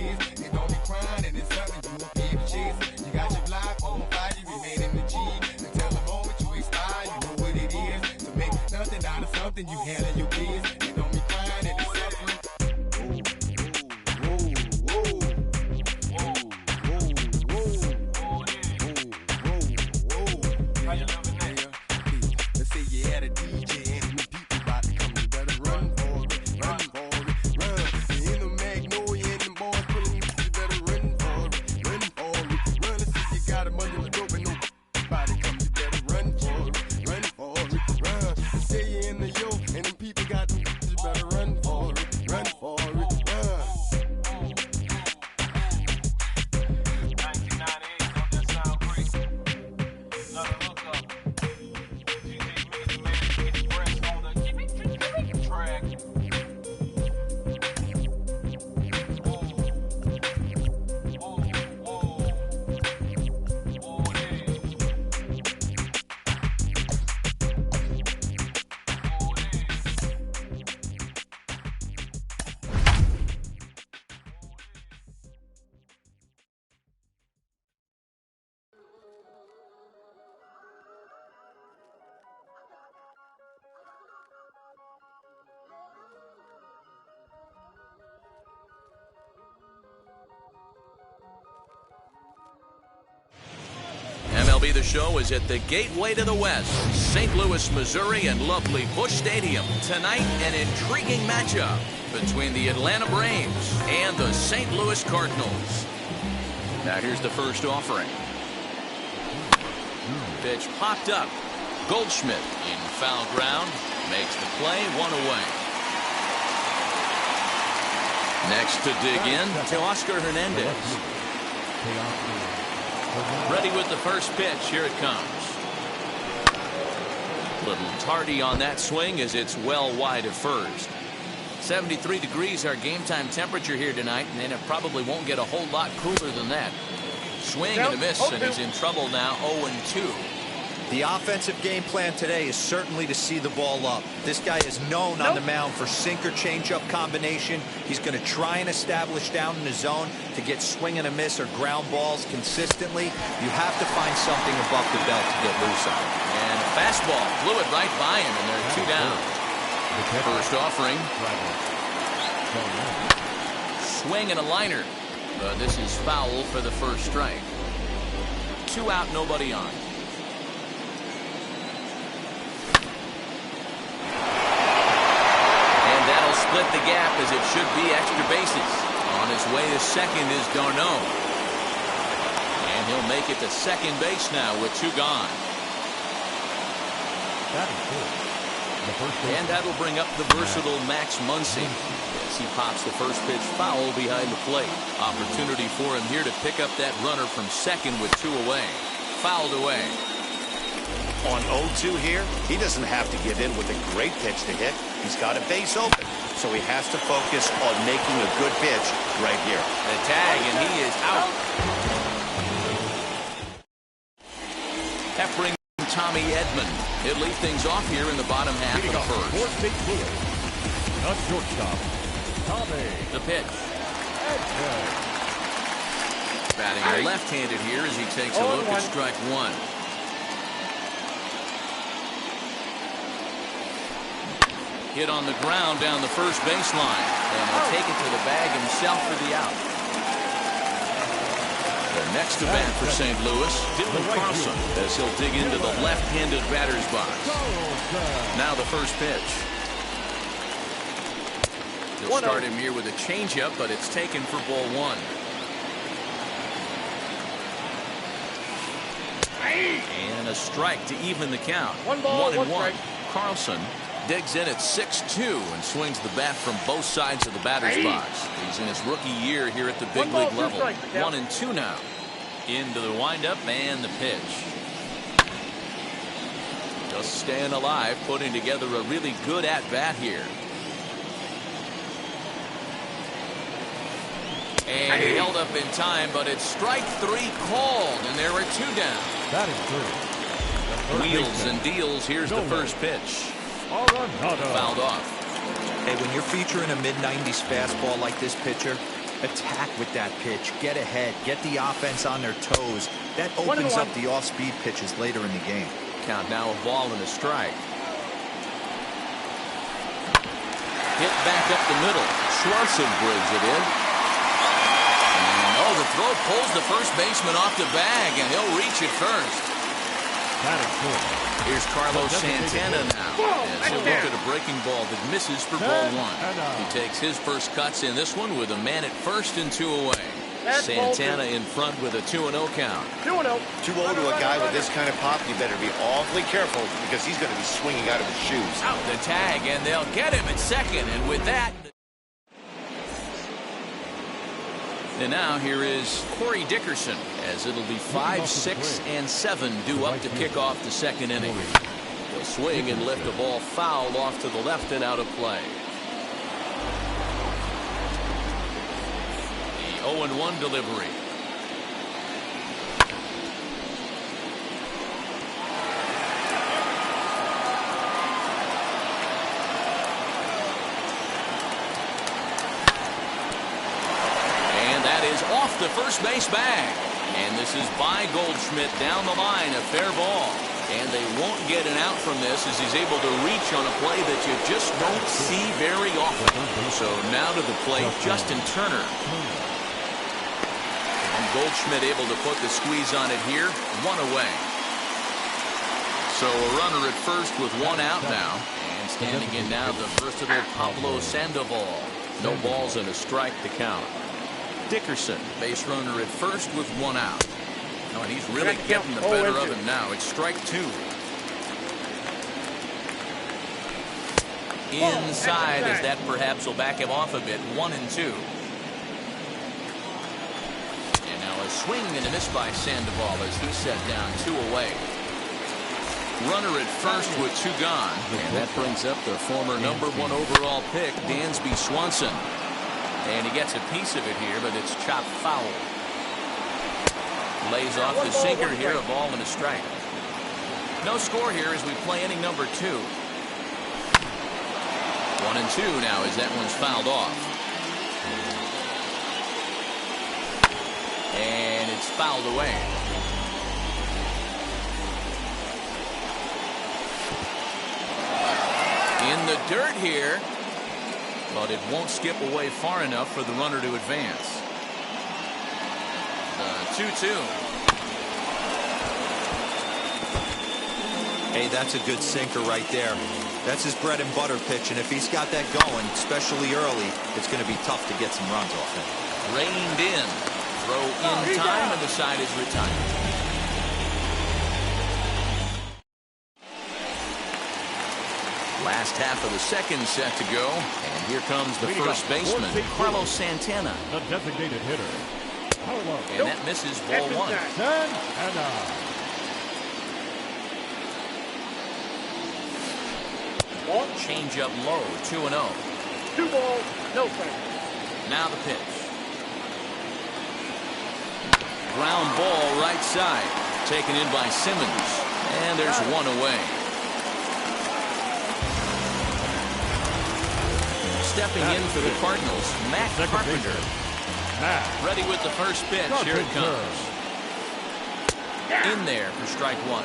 biz. And don't be crying, and it's something you won't be able to chase. You got your block on fire, you remain in the G. Until the moment you expire, you know what it is. To make nothing out of something, you handle your biz. And don't be crying, and it's suffering. Let's say you had a DJ and the people about to come, you better run for it, run for it, run. You in the Magnolia and the boys pulling you, you better run for it, run for it, run. Let's say you got them under the dope and nobody come, you better run for it, run for it, run. Let's say you in the yo and the people got them, you better run for it, run for it, run. 1998, don't that sound great? Another hookup. Express on the track. MLB The Show is at the gateway to the West, St. Louis, Missouri, and lovely Busch Stadium. Tonight, an intriguing matchup between the Atlanta Braves and the St. Louis Cardinals. Now here's the first offering. Pitch popped up. Goldschmidt in foul ground makes the play, one away. Next to dig in, Teoscar Hernandez. Ready with the first pitch. Here it comes. Little tardy on that swing as it's well wide of first. 73 degrees our game time temperature here tonight, and it probably won't get a whole lot cooler than that. Swing and a miss, and he's in trouble now, 0-2. The offensive game plan today is certainly to see the ball up. This guy is known on the mound for sinker changeup combination. He's going to try and establish down in the zone to get swing and a miss or ground balls consistently. You have to find something above the belt to get loose on. And a fastball blew it right by him, and they're two down. First offering. Swing and a liner. But this is foul for the first strike. 2 out, nobody on. Split the gap as it should be extra bases. On his way to second is Darno. And he'll make it to second base now with 2 gone. And that'll bring up the versatile Max Muncy as he pops the first pitch foul behind the plate. Opportunity for him here to pick up that runner from second with 2 away. Fouled away. On 0-2 here, he doesn't have to get in with a great pitch to hit. He's got a base open, so he has to focus on making a good pitch right here. The tag, and he is out. Peppering Tommy Edman. He'll lead things off here in the bottom half of the first. Not shortstop, Tommy. The pitch. Batting left-handed here as he takes a look at strike 1. Hit on the ground down the first baseline, and he'll take it to the bag himself for the out. The next to bat for St. Louis, Dylan Carlson, as he'll dig into the left-handed batter's box. Now the first pitch. He'll start him here with a changeup, but it's taken for ball 1. And a strike to even the count. 1-1. Carlson digs in at 6-2 and swings the bat from both sides of the batter's box. He's in his rookie year here at the big league level. 1-2 now. Into the windup and the pitch. Just staying alive, putting together a really good at-bat here. And he held up in time, but it's strike 3 called, and there are 2 down. That is true. Wheels and deals. Here's the first pitch. Fouled off. Hey, when you're featuring a mid-90s fastball like this pitcher, Attack with that pitch. Get ahead. Get the offense on their toes. That opens up the off-speed pitches later in the game. Count now a ball and a strike. Hit back up the middle. Swanson brings it in. And the throw pulls the first baseman off the bag, and he'll reach it first. That is good. Here's Carlos Santana now, as he'll look at a breaking ball that misses for ball one. He takes his first cuts in this one with a man at first and 2 away. Santana in front with a 2-0 count. 2-0 to a guy with this kind of pop. You better be awfully careful because he's going to be swinging out of his shoes. Out the tag, and they'll get him at second. And with that, and now here is Corey Dickerson, as it'll be 5, 6, and 7 due up to kick off the second inning. He'll swing and lift the ball foul off to the left and out of play. The 0-1 delivery. Off the first base bag. And this is by Goldschmidt down the line, a fair ball. And they won't get an out from this as he's able to reach on a play that you just don't see very often. So now to the plate, Justin Turner. And Goldschmidt able to put the squeeze on it here, 1 away. So a runner at first with 1 out now. And standing in now the versatile Pablo Sandoval. No balls and a strike to count. Dickerson, base runner at first with 1 out. Oh, and he's really getting the better of him now. It's strike 2. Inside, as that perhaps will back him off a bit. 1-2. And now a swing and a miss by Sandoval as he set down 2 away. Runner at first with 2 gone. And that brings up the former #1 overall pick, Dansby Swanson. And he gets a piece of it here, but it's chopped foul. Lays off the sinker here, a ball and a strike. No score here as we play inning number 2. 1-2 now as that one's fouled off. And it's fouled away. In the dirt here. But it won't skip away far enough for the runner to advance. 2-2. Hey, that's a good sinker right there. That's his bread and butter pitch, and if he's got that going, especially early, it's going to be tough to get some runs off him. Reined in. Throw in time, and the side is retired. Last half of the second set to go. And here comes the first baseman, Carlos Santana. The designated hitter. And that misses ball 1. Santana. Change up low, 2-0. 2 balls, no strike. Now the pitch. Ground ball right side. Taken in by Simmons. And there's 1 away. Stepping in for the Cardinals, Matt Carpenter. Ready with the first pitch. Here it comes. In there for strike 1.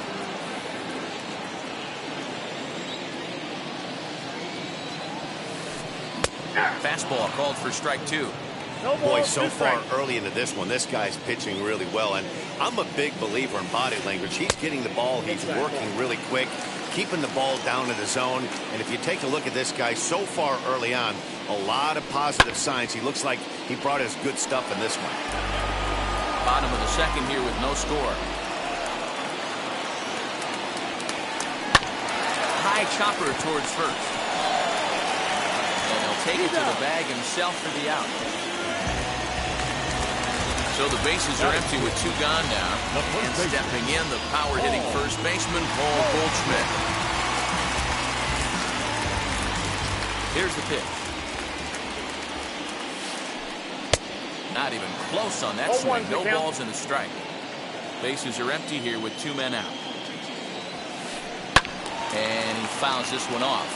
Fastball called for strike 2. Boy, so far early into this one, this guy's pitching really well. And I'm a big believer in body language. He's getting the ball. He's working really quick, keeping the ball down in the zone. And if you take a look at this guy so far early on, a lot of positive signs. He looks like he brought his good stuff in this one. Bottom of the second here with no score. High chopper towards first. And he'll take it to the bag himself for the out. So the bases are empty with 2 gone now. And stepping in, the power-hitting first baseman, Paul Goldschmidt. Here's the pitch. Not even close on that swing. No balls and a strike. Bases are empty here with 2 men out. And he fouls this one off.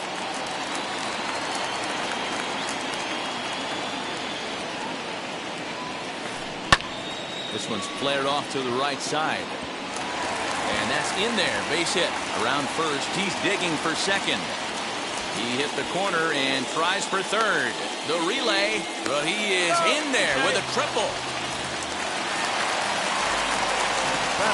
This one's flared off to the right side. And that's in there. Base hit. Around first. He's digging for second. He hit the corner and tries for third. The relay. But he is in there with a triple.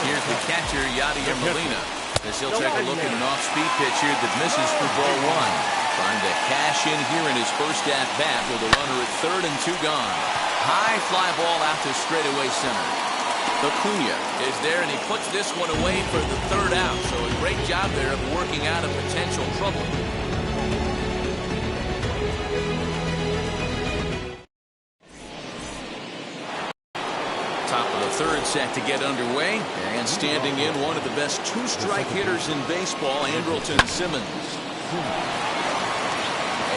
Here's the catcher, Yadier Molina, as he'll take a look at an off-speed pitch here that misses for ball one. Trying to cash in here in his first at-bat with a runner at third and 2 gone. High fly ball out to straightaway center. Acuna is there, and he puts this one away for the third out. So a great job there of working out a potential trouble. Top of the third set to get underway, and standing in one of the best 2-strike hitters in baseball, Andrelton Simmons.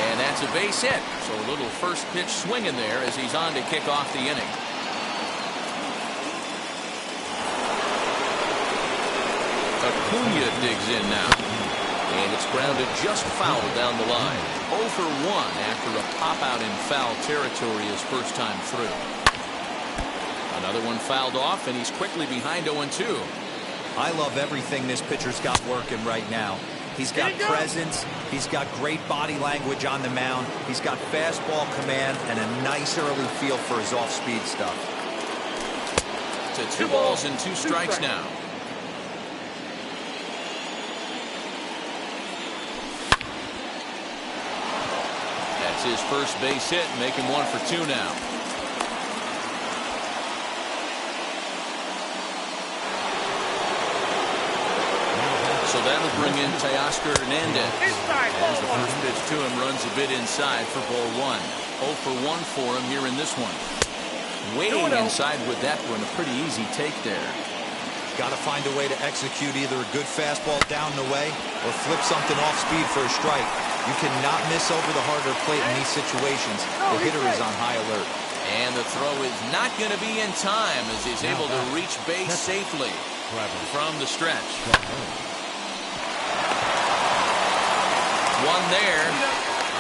And that's a base hit, so a little first pitch swing in there as he's on to kick off the inning. Acuna digs in now, and it's grounded just foul down the line. 0 for 1 after a pop out in foul territory his first time through. Another one fouled off, and he's quickly behind 0-2. I love everything this pitcher's got working right now. He's got presence. He's got great body language on the mound. He's got fastball command and a nice early feel for his off-speed stuff. To 2 balls and 2 strikes now. That's his first base hit, making 1 for 2 now. So that'll bring in Teoscar Hernandez. As the first pitch to him runs a bit inside for ball 1. 0 for 1 for him here in this one. Waiting inside with that one, a pretty easy take there. Got to find a way to execute either a good fastball down the way or flip something off speed for a strike. You cannot miss over the harder plate in these situations. The hitter is on high alert. And the throw is not going to be in time as he's able to reach base safely from the stretch. One there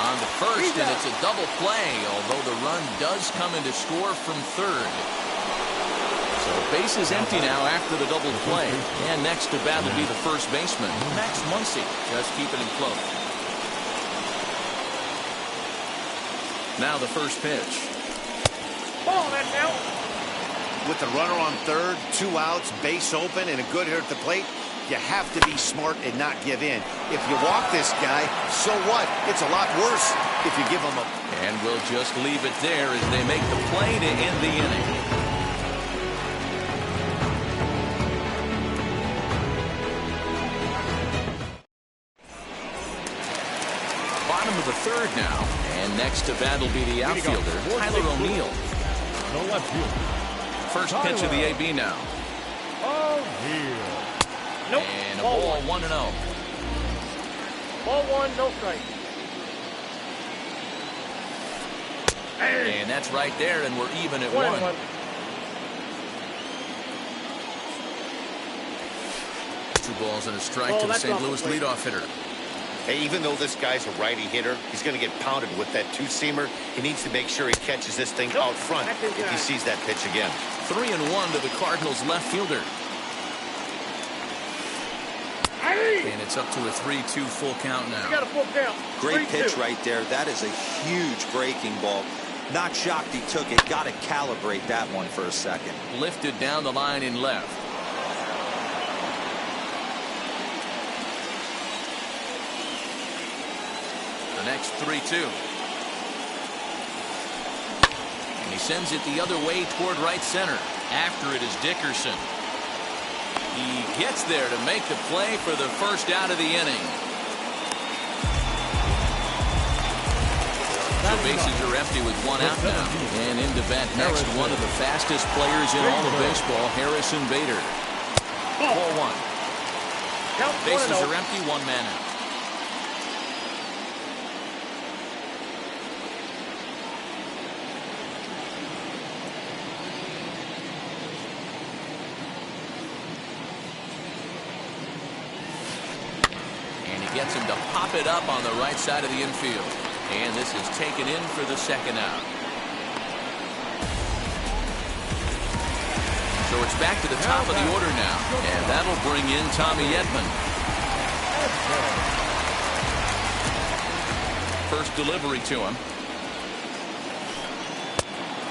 on the first, and it's a double play, although the run does come in to score from third. So base is empty now after the double play. And next to bat will be the first baseman, Max Muncy, just keeping him close. Now the first pitch. Ball, that's out. With the runner on third, 2 outs, base open, and a good hitter at the plate, you have to be smart and not give in. If you walk this guy, so what? It's a lot worse if you give him a... And we'll just leave it there as they make the play to end the inning. Bottom of the third now. And next to bat will be the outfielder, Tyler O'Neill. No left field. First pitch of the AB now. Oh, nope. And a ball 1-0. Ball 1, no strike. And that's right there, and we're even at 1-1. 1. 2 balls and a strike to the St. Louis leadoff hitter. Hey, even though this guy's a righty hitter, he's going to get pounded with that 2-seamer. He needs to make sure he catches this thing out front if he sees that pitch again. 3-1 to the Cardinals left fielder. And it's up to a 3-2 full count now. You got a full count. Great pitch right there. That is a huge breaking ball. Not shocked he took it. Got to calibrate that one for a second. Lifted down the line in left. The next 3-2. And he sends it the other way toward right center. After it is Dickerson. He gets there to make the play for the first out of the inning. The bases are empty with 1 out now. And into bat next, one of the fastest players in all of baseball, Harrison Bader. Ball 1. Bases are empty, 1 man out. Gets him to pop it up on the right side of the infield. And this is taken in for the second out. So it's back to the top of the order now, and that'll bring in Tommy Edman. First delivery to him.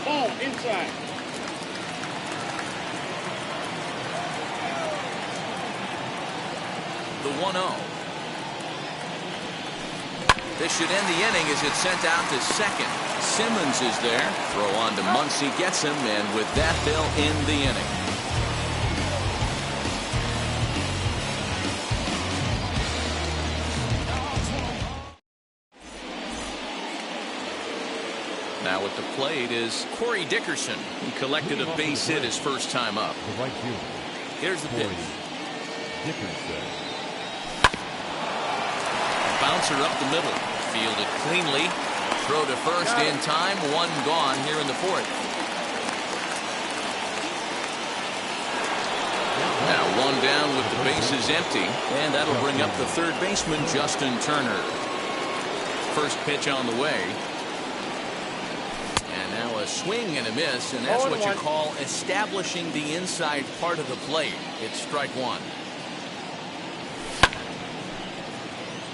Ball inside. The 1-0. This should end the inning as it's sent out to second. Simmons is there. Throw on to Muncy, gets him, and with that, they'll end the inning. Now at the plate is Corey Dickerson. He collected a base hit his first time up. The right fielder. Here's the pitch. Dickerson. Bouncer up the middle. Fielded cleanly. Throw to first in time. One gone here in the fourth. Now one down with the bases empty. And that'll bring up the third baseman, Justin Turner. First pitch on the way. And now a swing and a miss. And that's what you call establishing the inside part of the plate. It's strike one.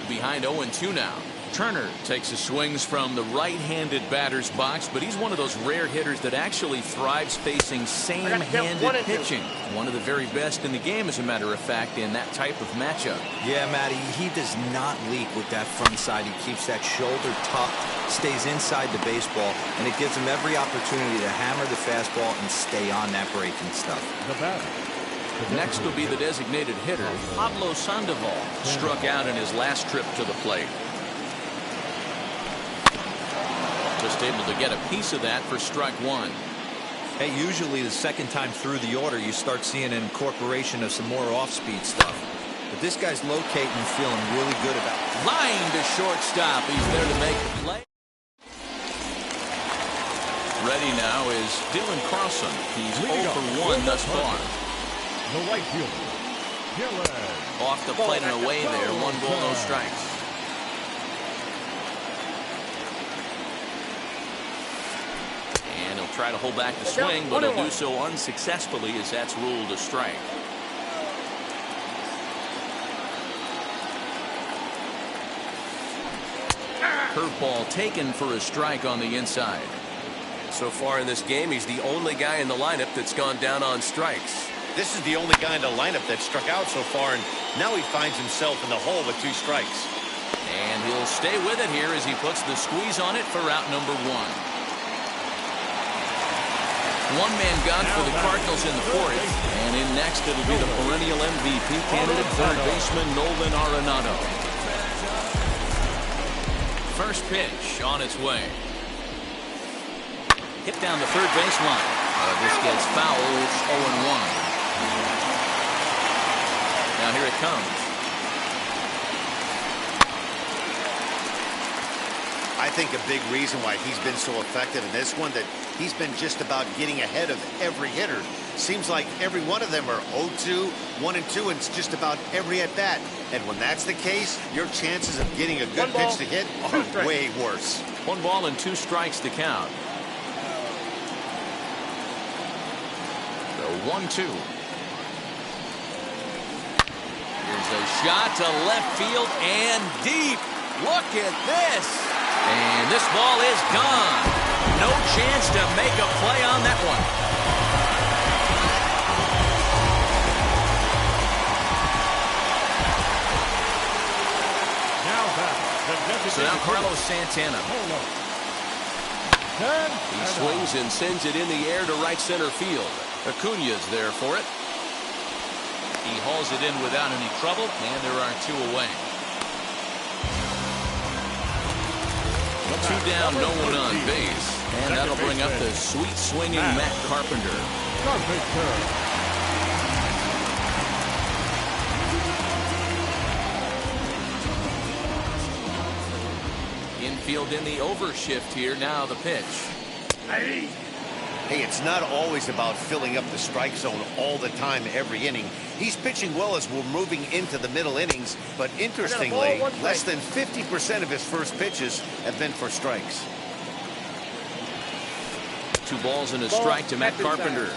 Behind 0-2 now. Turner takes his swings from the right-handed batter's box, but he's one of those rare hitters that actually thrives facing same-handed pitching. One of the very best in the game, as a matter of fact, in that type of matchup. Yeah, Matty, he does not leak with that front side. He keeps that shoulder tucked, stays inside the baseball, and it gives him every opportunity to hammer the fastball and stay on that breaking stuff. The batter. Next will be the designated hitter, Pablo Sandoval, struck out in his last trip to the plate. Just able to get a piece of that for strike one. Hey, usually the second time through the order, you start seeing an incorporation of some more off-speed stuff. But this guy's locating and feeling really good about it. Line to shortstop. He's there to make the play. Ready now is Dylan Carlson. He's 0 for 1 thus far. The right fielder. Dylan. Off the plate and away there. 1 ball, no strikes. And he'll try to hold back the swing, but he'll do so unsuccessfully as that's ruled a strike. Curveball taken for a strike on the inside. So far in this game, he's the only guy in the lineup that's gone down on strikes. This is the only guy in the lineup that struck out so far, and now he finds himself in the hole with 2 strikes. And he'll stay with it here as he puts the squeeze on it for out number 1. One-man gun for the Cardinals in the fourth. And in next, it'll be the perennial MVP candidate, third baseman Nolan Arenado. First pitch on its way. Hit down the third baseline. This gets fouled. It's 0-1. Now here it comes. I think a big reason why he's been so effective in this one, that he's been just about getting ahead of every hitter. Seems like every one of them are 0-2, 1-2, and it's just about every at bat. And when that's the case, your chances of getting a good pitch to hit are way worse. 1 ball and 2 strikes to count. The 1-2. Here's a shot to left field and deep. Look at this. And this ball is gone. No chance to make a play on that one. So now Carlos Santana. He swings and sends it in the air to right center field. Acuña's there for it. He hauls it in without any trouble, and there are 2 away. 2 down, no one on base. And that'll bring up the sweet swinging Matt Carpenter. Infield in the overshift here. Now the pitch. Hey, it's not always about filling up the strike zone all the time every inning. He's pitching well as we're moving into the middle innings, but interestingly, less than 50% of his first pitches have been for strikes. 2 balls and a strike to Matt Carpenter.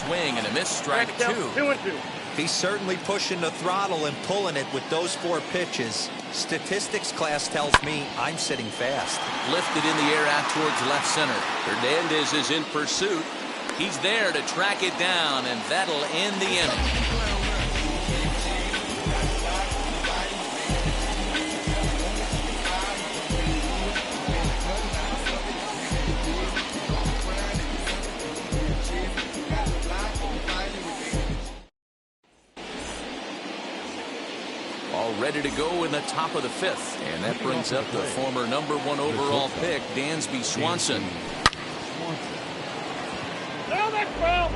swing and a miss, strike two. 2-2. He's certainly pushing the throttle and pulling it with those 4 pitches. Statistics class tells me I'm sitting fast. Lifted in the air out towards left center. Hernandez is in pursuit. He's there to track it down, and that'll end the inning. All ready to go in the top of the 5th, and that brings up the former #1 overall pick, Dansby Swanson. Now that's foul.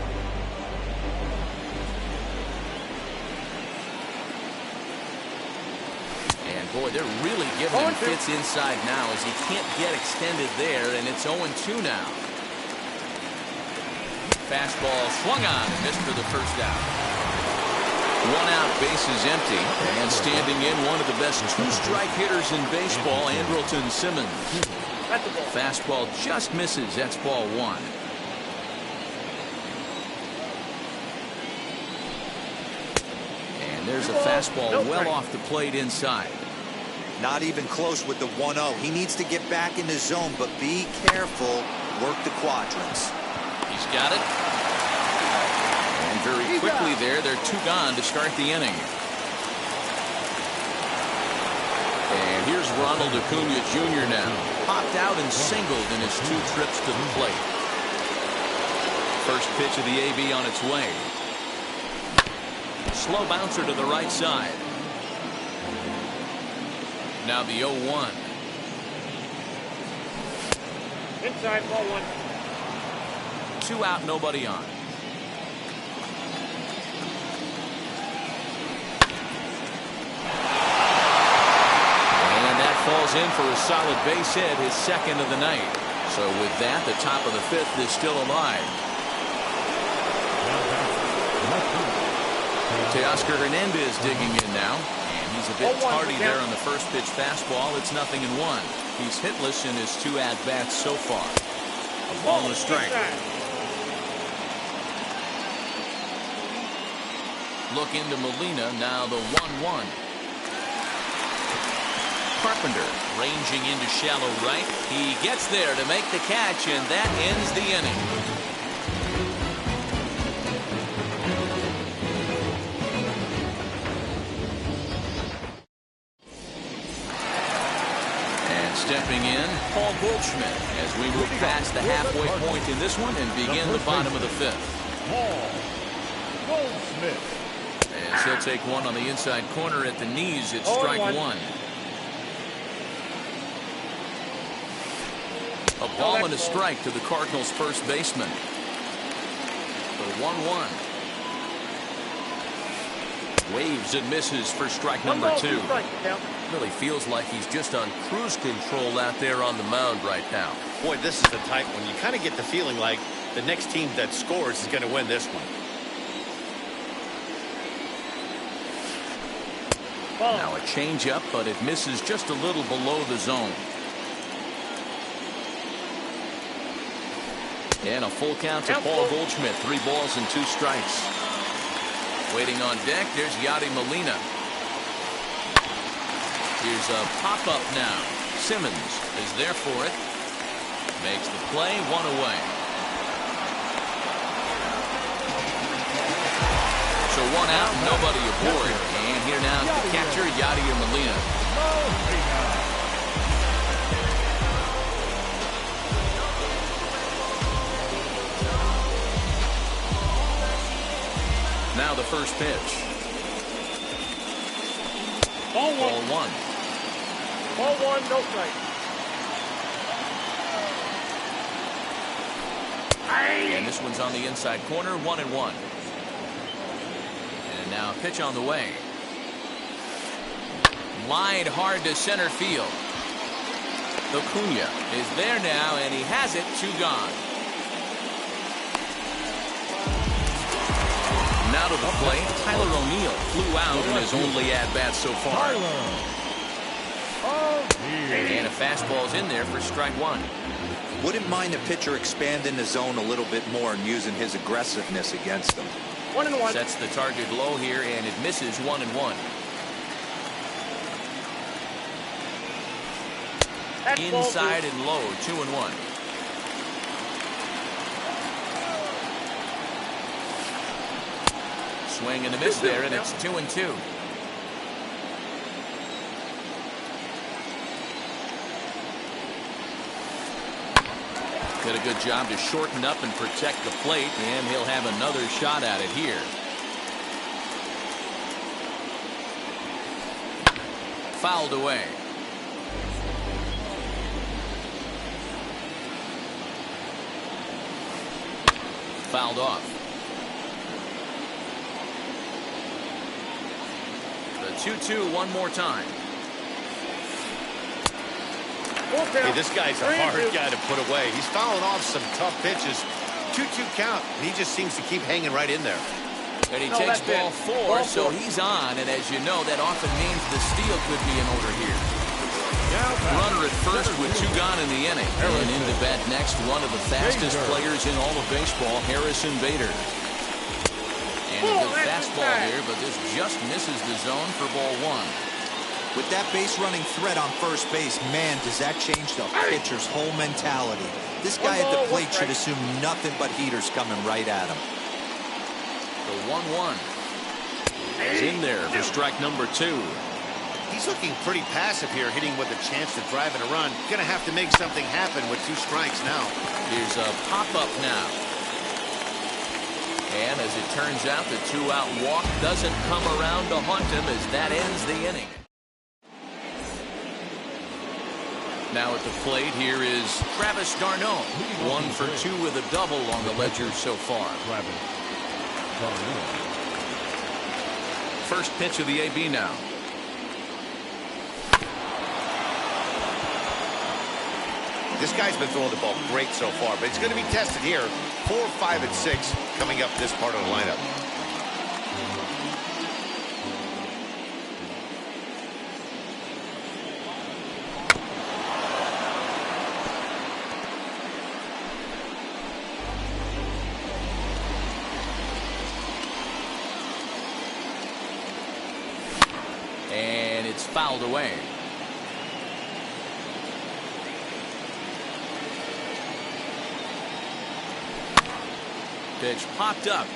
And boy, they're really giving him fits inside now as he can't get extended there, and it's 0-2 now. Fastball swung on and missed for the first out. 1 out, bases empty, and standing in one of the best 2-strike hitters in baseball, Andrelton Simmons. That's the ball. Fastball just misses. That's ball 1. And there's a fastball well off the plate inside. Not even close with the 1-0. He needs to get back in the zone, but be careful. Work the quadrants. He's got it. And very quickly there, they're 2 gone to start the inning. And here's Ronald Acuna Jr. now. Popped out and singled in his 2 trips to the plate. First pitch of the AB on its way. Slow bouncer to the right side. Now the 0-1. Inside, ball 1. 2 out, nobody on. And that falls in for a solid base hit, his 2nd of the night. So with that, the top of the 5th is still alive. Teoscar Hernandez digging in now. And he's a bit tardy there on the first pitch fastball. It's 0-1. He's hitless in his 2 at-bats so far. A ball and a strike. Look into Molina, now the 1-1. Carpenter ranging into shallow right. He gets there to make the catch, and that ends the inning. And stepping in, Paul Goldschmidt as we move past the halfway point in this one and begin the bottom of the 5th. Paul Goldschmidt. As he'll take one on the inside corner at the knees, it's strike 1. A ball and a strike to the Cardinals' first baseman. The 1-1. Waves and misses for strike number 2. Really feels like he's just on cruise control out there on the mound right now. Boy, this is the type when you kind of get the feeling like the next team that scores is going to win this one. Now a changeup, but it misses just a little below the zone. And a full count to Paul Goldschmidt. 3 balls and 2 strikes. Waiting on deck, there's Yadi Molina. Here's a pop-up now. Simmons is there for it. Makes the play, 1 away. So 1 out, nobody aboard. And here now is the catcher, Yadier Molina. Now the first pitch. Ball 1. Ball 1. Ball 1, no strike. And this one's on the inside corner, 1-1. And now a pitch on the way. Lined hard to center field. Acuna is there now, and he has it, 2 gone. Now to the plate, Tyler O'Neill flew out in his only at-bat so far. And a Fastball's in there for strike one. Wouldn't mind a pitcher expanding the zone a little bit more and using his aggressiveness against them. 1-1. Sets the target low here, and it misses 1-1. Inside and low, 2-1. Swing and a miss there, and it's 2-2. Did a good job to shorten up and protect the plate, and he'll have another shot at it here. Fouled away. Fouled off. The 2-2 one more time. Hey, this guy's a hard guy to put away. He's fouling off some tough pitches. 2-2 count. And he just seems to keep hanging right in there. And he takes ball four, so he's on. And as you know, that often means the steal could be in order here. Runner at first with 2 gone in the inning. And into bat next, one of the fastest players in all of baseball, Harrison Bader. And a good fastball here, but this just misses the zone for ball one. With that base running threat on first base, man, does that change the pitcher's whole mentality. This guy at the plate should assume nothing but heaters coming right at him. The 1-1 is in there for strike number 2. He's looking pretty passive here, hitting with a chance to drive in a run. Gonna have to make something happen with 2 strikes now. Here's a pop-up now. And as it turns out, the 2-out walk doesn't come around to haunt him as that ends the inning. Now at the plate, here is Travis d'Arnaud. 1 for 2 with a double on the ledger so far. First pitch of the AB now. This guy's been throwing the ball great so far, but it's going to be tested here. 4, 5, and 6 coming up this part of the lineup. And it's fouled away. Pitch popped up.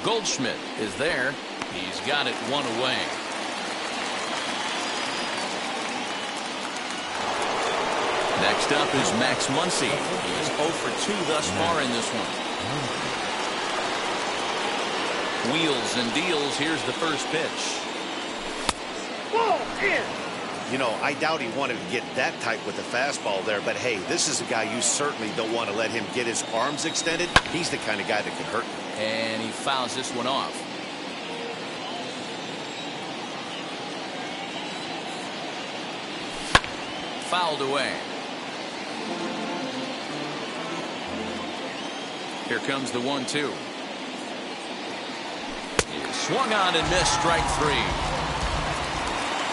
Goldschmidt is there. He's got it 1 away. Next up is Max Muncy. He's 0 for 2 thus far in this one. Wheels and deals. Here's the first pitch. Ball in. You know, I doubt he wanted to get that tight with the fastball there, but hey, this is a guy you certainly don't want to let him get his arms extended. He's the kind of guy that can hurt you. And he fouls this one off. Fouled away. Here comes the 1-2. Swung on and missed, strike 3.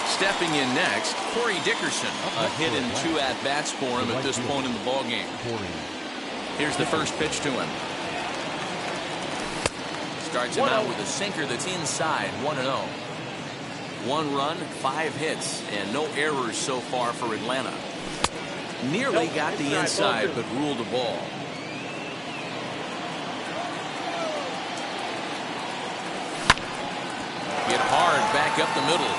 Stepping in next, Corey Dickerson. A hit and 2 at-bats for him at this point in the ballgame. Here's the first pitch to him. Starts him out with a sinker that's inside, 1-0. 1 run, 5 hits, and no errors so far for Atlanta. Nearly got the inside, but ruled a ball. Hit hard back up the middle.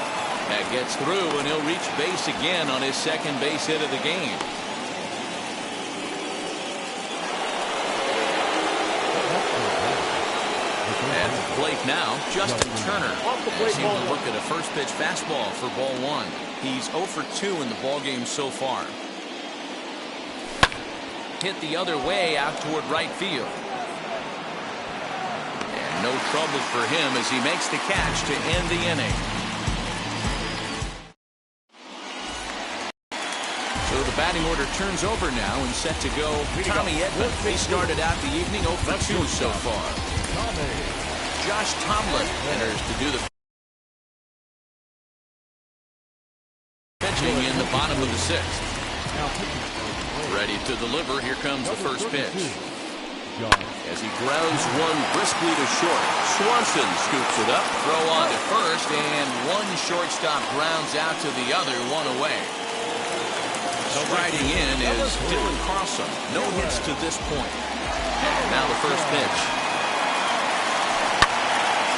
That gets through, and he'll reach base again on his second base hit of the game. At the plate now, Justin Turner. As he will look at a first pitch fastball for ball 1. He's 0 for 2 in the ballgame so far. Hit the other way out toward right field. And no trouble for him as he makes the catch to end the inning. So the batting order turns over now and set to go. Tommy Edman. He started out the evening 0 for 2 so far. Josh Tomlin enters to do the pitching in the bottom of the 6th. Ready to deliver. Here comes the first pitch. As he grounds one briskly to short. Swanson scoops it up. Throw on to first, and one shortstop grounds out to the other, one away. Striding in is Dylan Carlson. No hits to this point. Now the first pitch.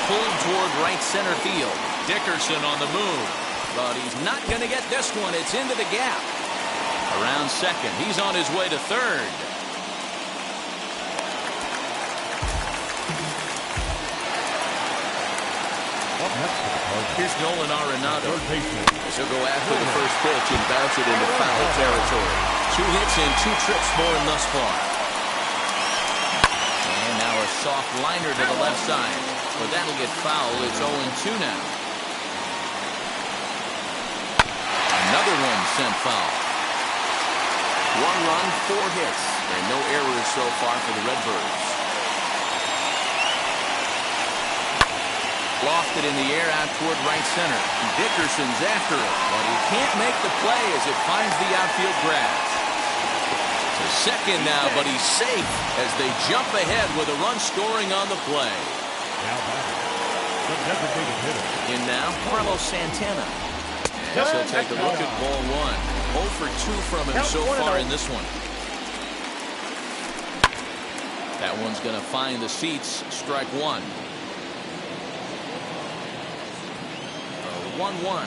Pulled toward right center field. Dickerson on the move. But he's not going to get this one. It's into the gap. Around second. He's on his way to third. Here's Nolan Arenado. He'll go after the first pitch and bounce it into foul territory. 2 hits and 2 trips for him thus far. And now a soft liner to the left side. But that'll get foul. It's 0-2 now. Another one sent foul. 1 run, 4 hits, and no errors so far for the Redbirds. Lofted in the air out toward right center. Dickerson's after it, but he can't make the play as it finds the outfield grass. To second now, but he's safe as they jump ahead with a run scoring on the play. In now, Carlos Santana. So take a look at ball 1. 0 for 2 from him so far in this one. That one's going to find the seats. Strike 1. 1-1.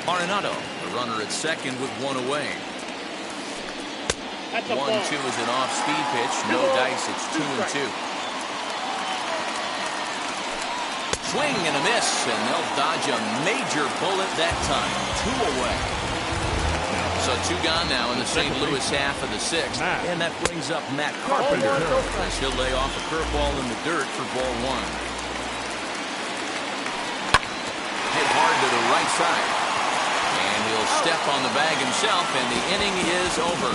Arenado, the runner at second with 1 away. 1-2 is an off-speed pitch. No dice. It's 2-2. Swing and a miss, and they'll dodge a major bullet that time. 2 away. So 2 gone now in the St. Louis half of the 6th. And that brings up Matt Carpenter as he'll lay off a curveball in the dirt for ball 1. Hit hard to the right side. And he'll step on the bag himself, and the inning is over.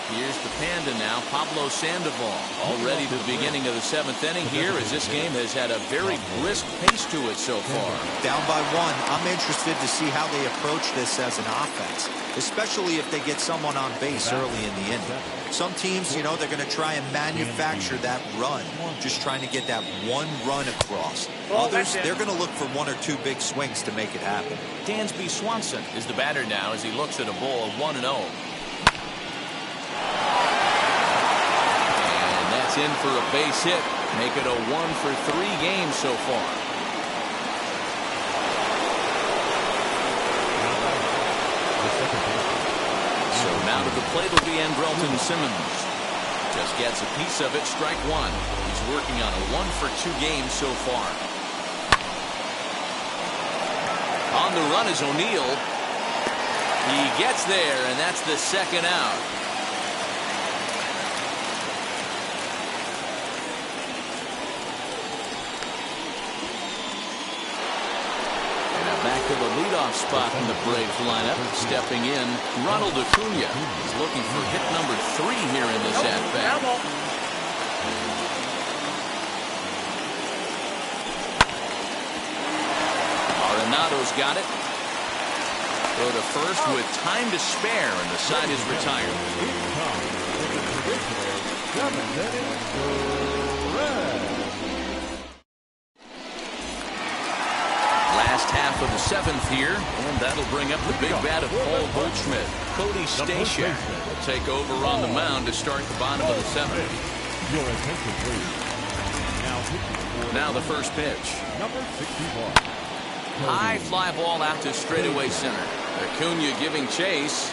Here's the Panda now, Pablo Sandoval. Already the beginning of the 7th inning here as this game has had a very brisk pace to it so far. Down by 1. I'm interested to see how they approach this as an offense, especially if they get someone on base early in the inning. Some teams, you know, they're going to try and manufacture that run, just trying to get that 1 run across. Others, they're going to look for 1 or 2 big swings to make it happen. Dansby Swanson is the batter now as he looks at a ball of 1-0. In for a base hit, make it a 1 for 3 games so far. So now to the plate will be Andrelton Simmons. Just gets a piece of it, strike 1. He's working on a 1 for 2 games so far. On the run is O'Neill. He gets there, and that's the 2nd out. Back to the leadoff spot in the Braves lineup. Stepping in, Ronald Acuna. He's looking for hit number 3 here in this at-bat. Arenado's got it. Throw to first with time to spare, and the side is retired. Last half of the 7th here, and that'll bring up the big bat of Paul Goldschmidt. Cody Stashak will take over on the mound to start the bottom of the 7th. Now the first pitch. High fly ball out to straightaway center. Acuna giving chase.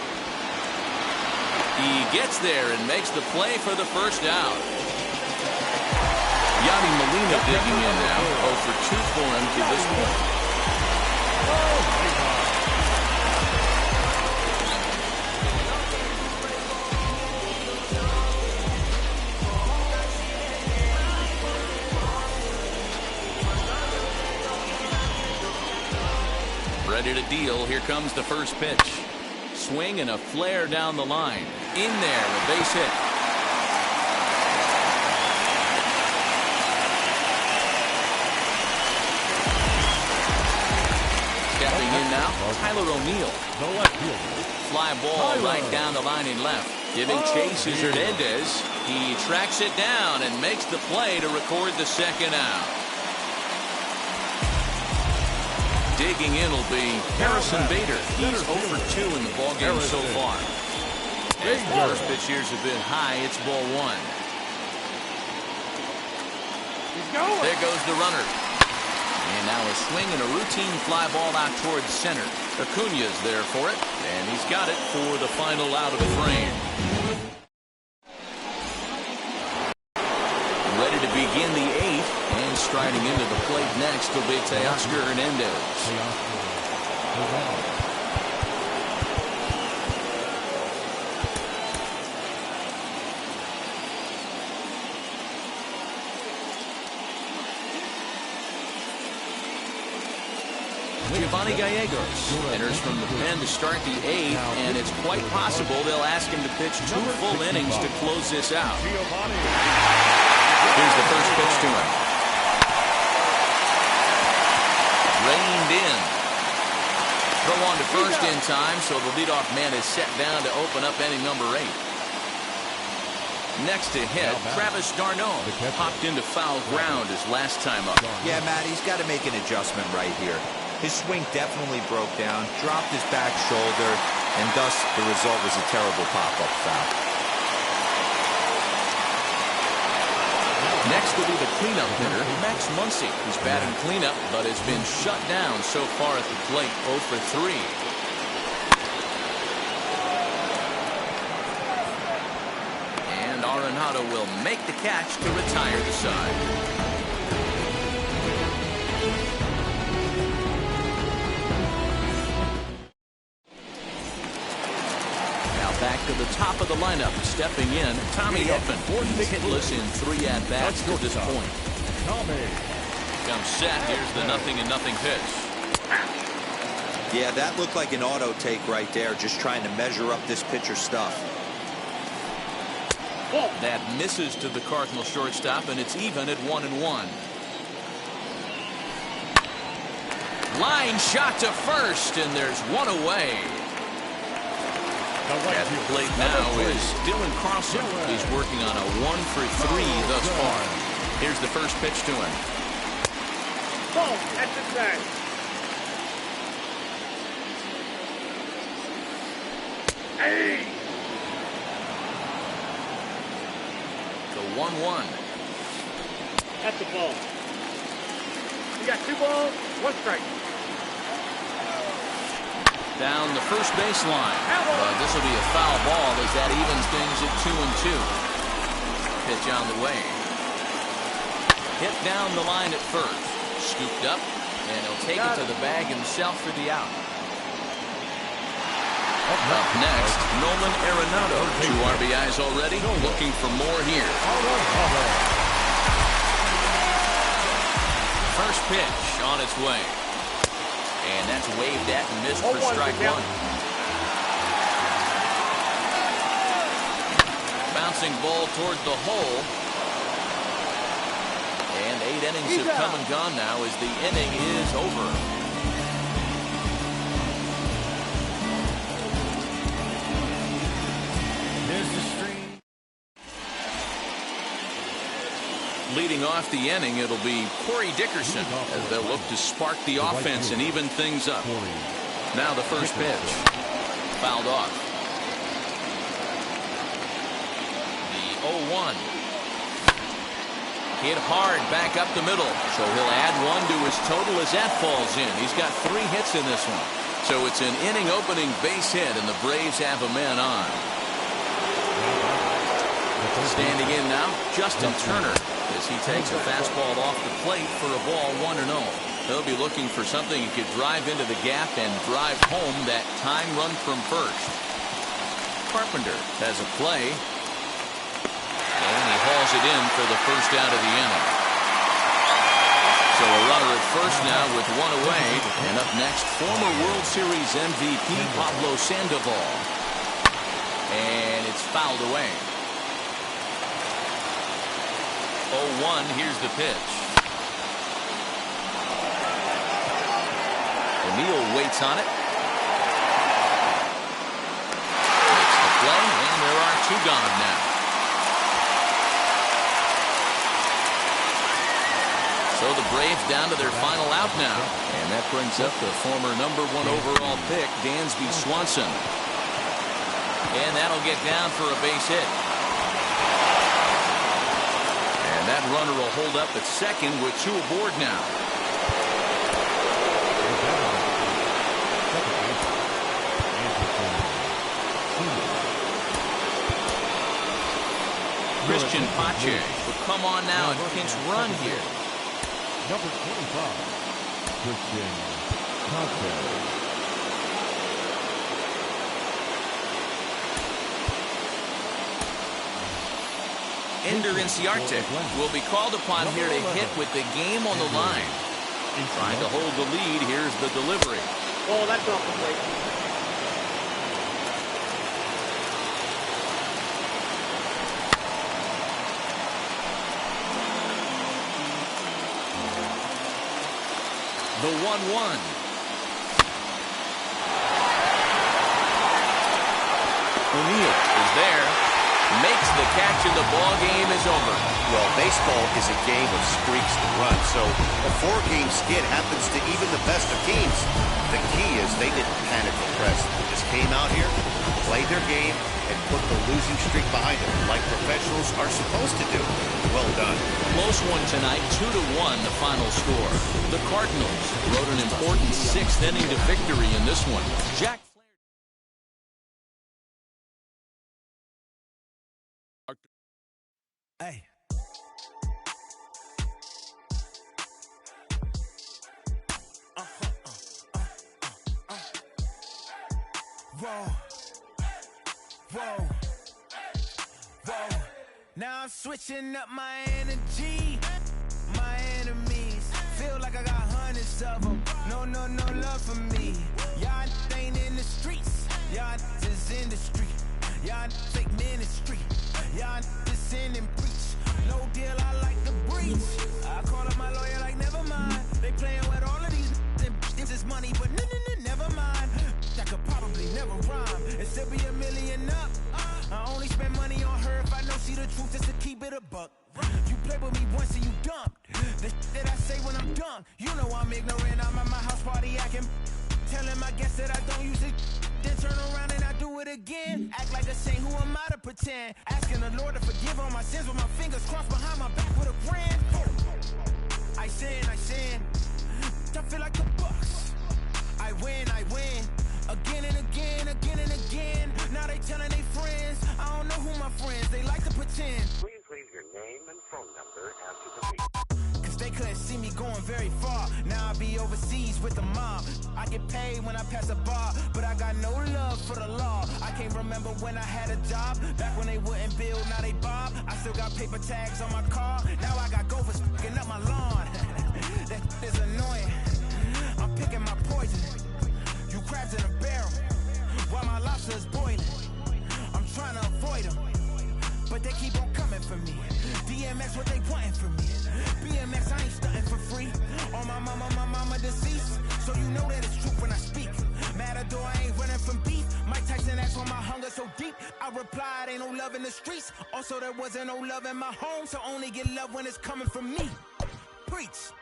He gets there and makes the play for the first out. Yadi Molina digging in now. 0 for 2 for him to this point. Ready to deal. Here comes the first pitch. Swing and a flare down the line. In there, a base hit. now, Tyler O'Neill. The left fielder. Fly ball right down the line in left. Giving chase is Hernandez. He tracks it down and makes the play to record the second out. Digging in will be Harrison Bader. He's 0 for 2 in the ballgame so far. As the first pitch years have been high, it's ball 1. There goes the runner. And now a swing and a routine fly ball out towards center. Acuña's there for it, and he's got it for the final out of the frame. Ready to begin the 8th, and striding into the plate next will be Teoscar Hernandez. Giovanni Gallegos enters from the pen to start the 8th, and it's quite possible they'll ask him to pitch 2 full innings to close this out. Here's the first pitch to him. Reined in. Throw on to first in time, so the leadoff man is set down to open up inning number 8. Next to hit, Travis d'Arnaud popped into foul ground his last time up. Yeah, Matt, he's got to make an adjustment right here. His swing definitely broke down, dropped his back shoulder, and thus the result was a terrible pop-up foul. Next will be the cleanup hitter, Max Muncy. He's batting cleanup, but has been shut down so far at the plate, 0 for 3. And Arenado will make the catch to retire the side. Back to the top of the lineup, stepping in, Tommy Edman. He's hitless in 3 at-bats to this point. Comes set, here's the 0-0 pitch. Yeah, that looked like an auto take right there, just trying to measure up this pitcher's stuff. That misses to the Cardinal shortstop, and it's even at 1-1. Line shot to first, and there's one away. At the plate now is Dylan Carlson. He's working on a 1 for 3 thus far. Here's the first pitch to him. Ball at the side. Hey. The 1-1. That's the ball. You got 2 balls, 1 strike. Down the first baseline. This will be a foul ball as that evens things at 2-2. Pitch on the way. Hit down the line at first. Scooped up, and he'll take it to the bag himself for the out. Up next, Nolan Arenado. 2 RBIs already. Looking for more here. First pitch on its way. And that's waved at and missed for strike 1. Bouncing ball toward the hole. And 8 innings have come and gone now as the inning is over. There's the stream. Leading off the inning, it'll be Corey Dickerson as they'll look to spark the offense and even things up. Now the first pitch. Fouled off. The 0-1. Hit hard back up the middle. So he'll add 1 to his total as that falls in. He's got 3 hits in this one. So it's an inning opening base hit, and the Braves have a man on. Standing in now, Justin Turner, as he takes a fastball off the plate for a ball 1-0. He'll be looking for something he could drive into the gap and drive home that tying run from first. Carpenter has a play, and he hauls it in for the first out of the inning. So a runner at first now with 1 away, and up next, former World Series MVP Pablo Sandoval. And it's fouled away. 0-1, here's the pitch. O'Neill waits on it. Makes the play, and there are two gone now. So the Braves down to their final out now. And that brings up the former #1 overall pick, Dansby Swanson. And that'll get down for a base hit. And that runner will hold up at second with two aboard now. Christian Pache will come on now and pinch run here. Number 25, Christian Pache. Ender Inciarte will be called upon here to hit with the game on the line. Trying to hold the lead. Here's the delivery. Oh, that's off the plate. The 1-1. O'Neill is there. Makes the catch and the ball game is over. Well, baseball is a game of streaks to run, so a 4-game skid happens to even the best of teams. The key is they didn't panic or press. They just came out here, played their game, and put the losing streak behind them, like professionals are supposed to do. Well done. Close one tonight, 2-1 the final score. The Cardinals wrote an important 6th inning to victory in this one. Jack Hey. Whoa. Whoa. Whoa. Now I'm switching up my energy. My enemies feel like I got hundreds of them. No love for me. Y'all ain't in the streets. Y'all is in the street. Y'all fake ministry. Y'all just sin and preach. No deal, I like the breach. I call up my lawyer like, never mind. They playing with all of these. This is money, but never mind. I could probably never rhyme and still be $1 million up. I only spend money on her if I know she the truth, just to keep it a buck. You play with me once and you dumped. The that I say when I'm done, you know I'm ignorant. I'm at my house party acting, telling my guests that I don't use it. Then turn around and I do it again. Act like a saint, who am I to pretend? Asking the Lord to forgive all my sins with my fingers crossed behind my back with a grin. I sin. I feel like the Bucks. I win. Again and again. Now they telling their friends. I don't know who my friends, they like to pretend. Please leave your name and phone number after the beep. Cause they couldn't see me going very far. Now I be overseas with the mob. I get paid when I pass a bar, but I got no love for the law. I can't remember when I had a job. Back when they wouldn't build, now they bob. I still got paper tags on my car. Now I got gophers fucking up my lawn. That is annoying. I'm picking my poison. You crabs in a barrel, while my lobster is boiling. I'm trying to avoid them, but they keep on coming for me. DMX, what they wanting from me. BMX, I ain't stunting for free. On my mama deceased, so you know that it's true when I speak. Matador, I ain't running from beef. Mike Tyson asked why my hunger so deep. I replied, ain't no love in the streets. Also, there wasn't no love in my home, so only get love when it's coming from me. Preach.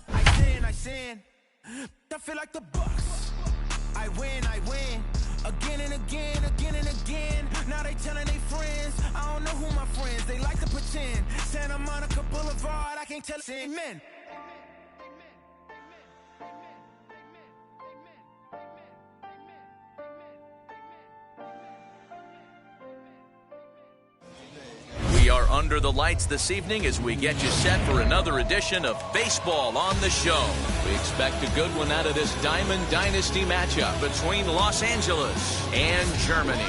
I sin. I feel like the Bucks. I win. Again and again. Now they telling their friends. I don't know who my friends, they like to pretend. Santa Monica Boulevard, I can't tell amen. We are under the lights this evening as we get you set for another edition of Baseball on the Show. We expect a good one out of this Diamond Dynasty matchup between Los Angeles and Germany.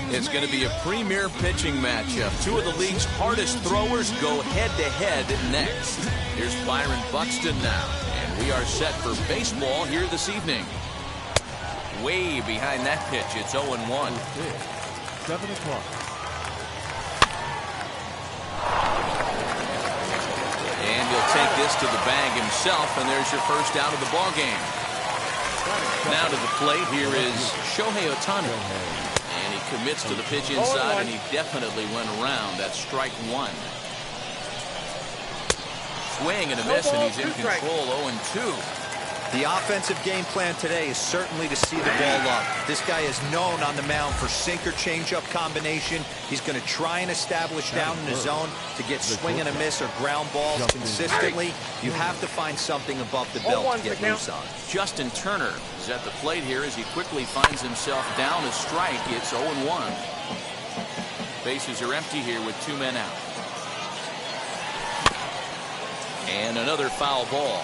It's going to be a premier pitching matchup. Two of the league's hardest throwers go head-to-head next. Here's Byron Buxton now, and we are set for baseball here this evening. Way behind that pitch, it's 0-1. 7 o'clock. And he'll take this to the bag himself, and there's your first out of the ball game. Now to the plate, here is Shohei Ohtani. And he commits to the pitch inside, and he definitely went around. That's strike one. Swing and a miss, and he's in control, 0-2. The offensive game plan today is certainly to see the ball up. This guy is known on the mound for sinker changeup combination. He's going to try and establish down in the zone to get swing and a miss or ground balls consistently. You have to find something above the belt to get loose on. Justin Turner is at the plate here as he quickly finds himself down a strike. It's 0-1. Bases are empty here with 2 men out. And another foul ball.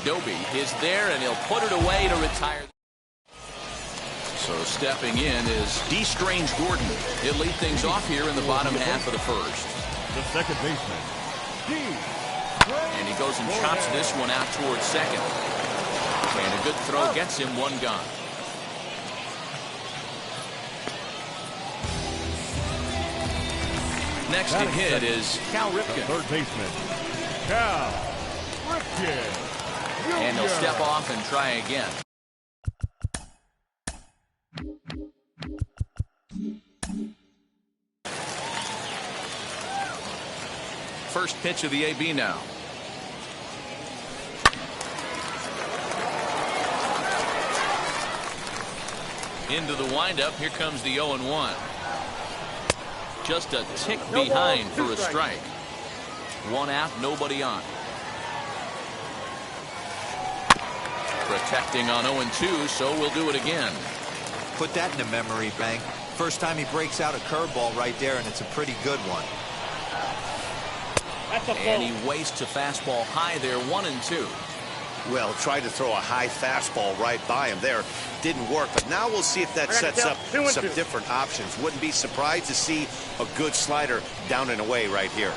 Doby is there, and he'll put it away to retire. So stepping in is D. Strange Gordon. He'll lead things off here in the bottom half of the first. The second baseman, D. And he goes and chops this one out towards second. And a good throw gets him one gone. Next to hit is Cal Ripken. Third baseman, Cal Ripken. And he'll step off and try again. First pitch of the AB now. Into the windup. Here comes the 0-1. Just a tick behind for a strike. One out, nobody on. Protecting on 0-2, so we'll do it again. Put that in the memory bank. First time he breaks out a curveball right there, and it's a pretty good one. And he wastes a fastball high there, 1-2. Well, tried to throw a high fastball right by him there. Didn't work, but now we'll see if that sets up some different options. Wouldn't be surprised to see a good slider down and away right here.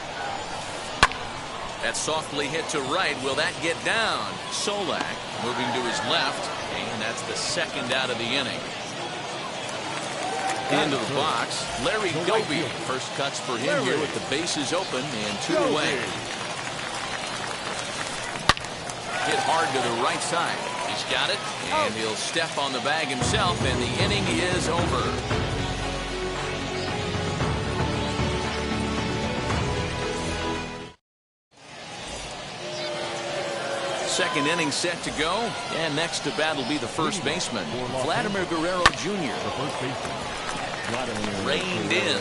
That softly hit to right. Will that get down? Solak moving to his left, and that's the second out of the inning. Into the box, Larry Doby. First cuts for him here with the bases open and 2 away. Hit hard to the right side. He's got it, and he'll step on the bag himself, and the inning is over. Second inning set to go, and next to bat will be the first baseman, Vladimir Guerrero Jr. Reined in.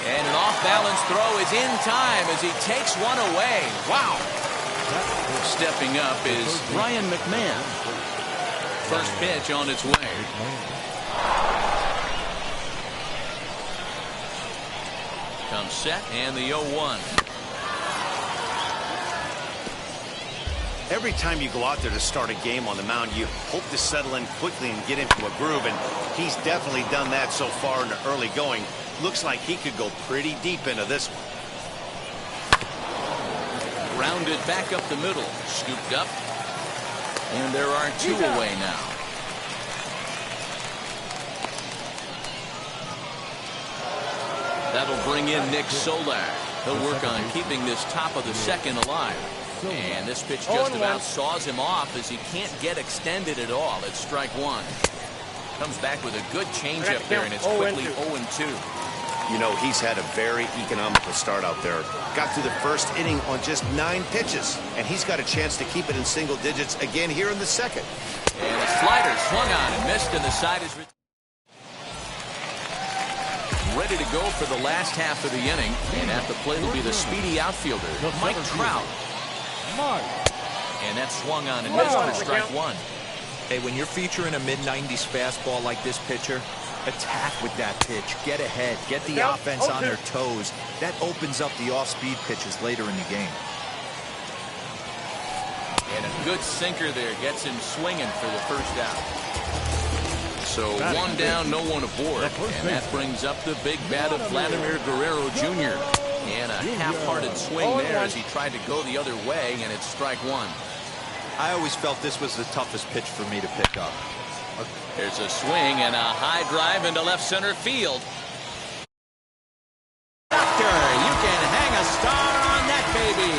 And an off-balance throw is in time as he takes one away. Wow. Stepping up is Ryan McMahon. First pitch on its way. Comes set, and the 0-1. Every time you go out there to start a game on the mound, you hope to settle in quickly and get into a groove, and he's definitely done that so far in the early going. Looks like he could go pretty deep into this one. Grounded back up the middle, scooped up, and there are 2 away now. That'll bring in Nick Solak. He'll work on keeping this top of the second alive. And this pitch just about saws him off as he can't get extended at all. It's strike one. Comes back with a good changeup there, and it's quickly 0-2. You know, he's had a very economical start out there. Got through the first inning on just 9 pitches, and he's got a chance to keep it in single digits again here in the second. And a slider swung on and missed, and the side is ready to go for the last half of the inning. And at the plate will be the speedy outfielder, Mike Trout. And that swung on and missed for strike one. Hey, when you're featuring a mid-90s fastball like this pitcher, attack with that pitch. Get ahead. Get the offense on their toes. That opens up the off-speed pitches later in the game. And a good sinker there gets him swinging for the first out. So 1 down, no one aboard. And that brings up the big bat of Vladimir Guerrero Jr. And a half-hearted swing there as he tried to go the other way, and it's strike one. I always felt this was the toughest pitch for me to pick up. There's a swing and a high drive into left center field. You can hang a star on that baby.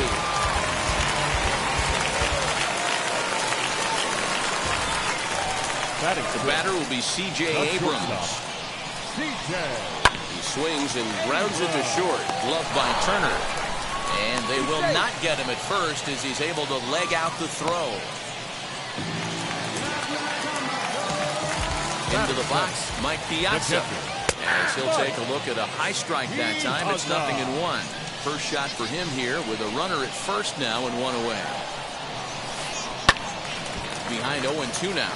The batter will be C.J. Abrams. He swings and grounds it to short. Gloved by Turner. And they will not get him at first as he's able to leg out the throw. Into the box, Mike Piazza. As he'll take a look at a high strike that time. It's 0-1. First shot for him here with a runner at first now and one away. Behind 0-2 now.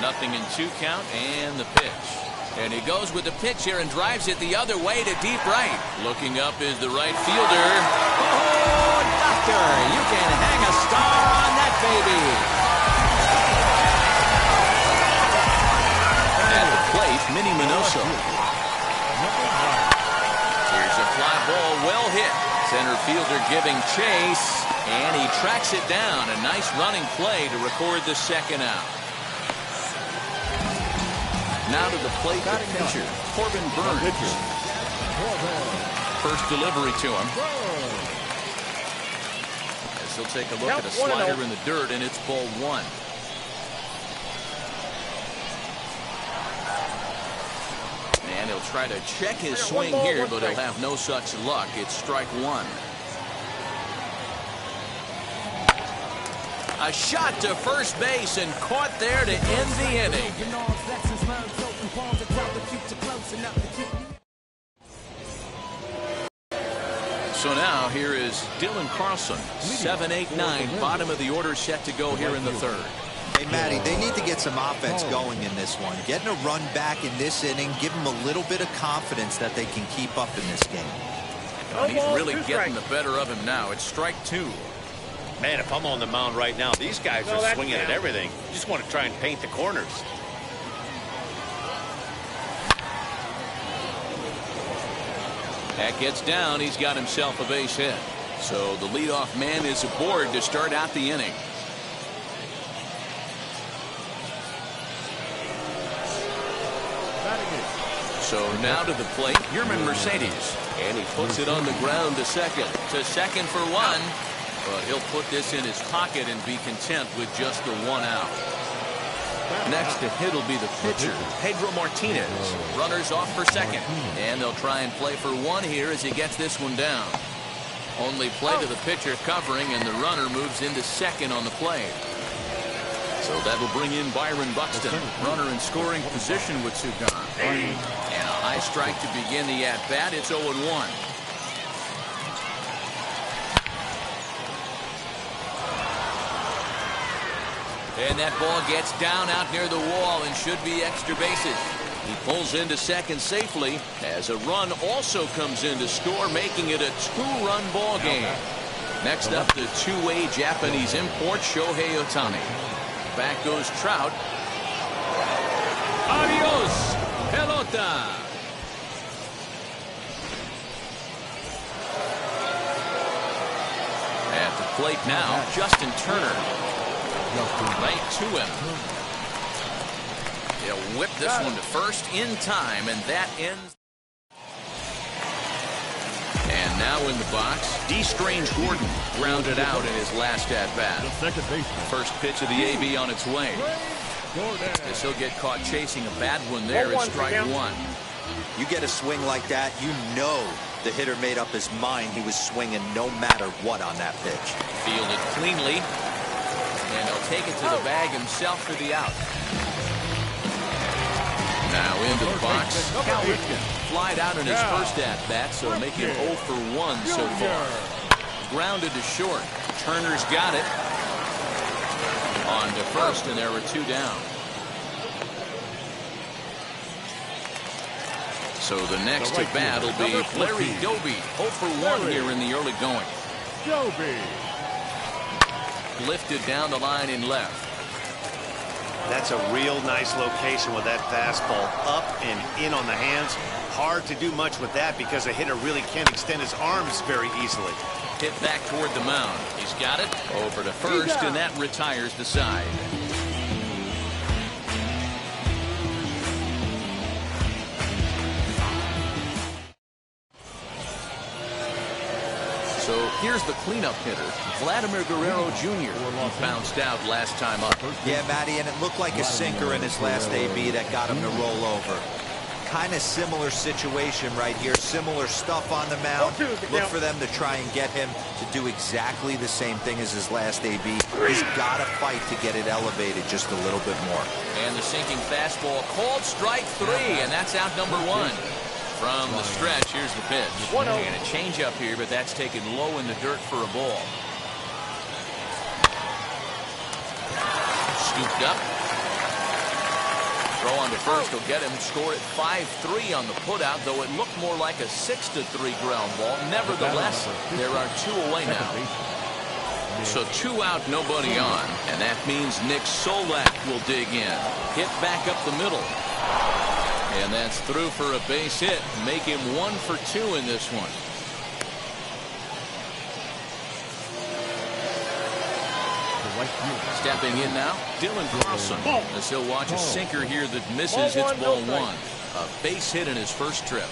Nothing in 2 count and the pitch. And he goes with the pitch here and drives it the other way to deep right. Looking up is the right fielder. Oh, doctor, you can hang a star on that baby. At the plate, Minnie Minoso. Here's a fly ball, well hit. Center fielder giving chase, and he tracks it down. A nice running play to record the second out. Now to the plate, the pitcher, Corbin Burns. First delivery to him. As he'll take a look at a slider in the dirt, and it's ball 1. And he'll try to check his swing here, but he'll have no such luck. It's strike 1. A shot to first base and caught there to end the inning. So now here is Dylan Carlson. 7-8-9, bottom of the order set to go here in the third. Hey, Matty, they need to get some offense going in this one. Getting a run back in this inning, give them a little bit of confidence that they can keep up in this game. Oh, he's really getting the better of him now. It's strike 2. Man, if I'm on the mound right now, these guys are swinging at everything. You just want to try and paint the corners. That gets down. He's got himself a base hit. So the leadoff man is aboard to start out the inning. So now to the plate, Yerman Mercedes. And he puts it on the ground to second. To second for 1. But he'll put this in his pocket and be content with just the 1 out. Next to hit will be the pitcher, Pedro Martinez. Runners off for second. And they'll try and play for 1 here as he gets this one down. Only play to the pitcher covering, and the runner moves into second on the play. So that'll bring in Byron Buxton. Runner in scoring position with 2 gone. And a high strike to begin the at-bat. It's 0-1. And that ball gets down out near the wall and should be extra bases. He pulls into second safely as a run also comes in to score, making it a 2-run ball game. Next up, the 2-way Japanese import, Shohei Ohtani. Back goes Trout. Adios, pelota. At the plate now, Justin Turner. Right to him. He'll whip this one to first in time, and that ends. And now in the box, D. Strange Gordon grounded out in his last at-bat. First pitch of the AB on its way. As he'll get caught chasing a bad one there. It's strike 1. You get a swing like that, you know the hitter made up his mind he was swinging no matter what on that pitch. Fielded cleanly. And he'll take it to the bag himself for the out. Now into the box. Cal Ripken flied out in his first at-bat, so making 0 for 1 so far. Grounded to short. Turner's got it. On to first, and there were 2 down. So the next at bat will be Larry Doby. 0 for 1 here in the early going. Doby. Lifted down the line in left. That's a real nice location with that fastball up and in on the hands. Hard to do much with that because a hitter really can't extend his arms very easily. Hit back toward the mound. He's got it over to first, and that retires the side. So here's the cleanup hitter, Vladimir Guerrero Jr. He bounced out last time up. Yeah, Matty, and it looked like a sinker in his last AB that got him to roll over. Kind of similar situation right here. Similar stuff on the mound. Look for them to try and get him to do exactly the same thing as his last AB. He's got to fight to get it elevated just a little bit more. And the sinking fastball called strike 3, and that's out number 1. From the stretch, here's the pitch. And a changeup here, but that's taken low in the dirt for a ball. Scooped up. Throw on to first will get him. Score at 5-3 on the putout, though it looked more like a 6-3 ground ball. Nevertheless, there are 2 away now. So 2 out, nobody on. And that means Nick Solak will dig in. Hit back up the middle. And that's through for a base hit. Make him 1 for 2 in this one. Stepping in now, Dylan Carlson, as he'll watch a sinker here that misses. It's ball 1. A base hit in his first trip.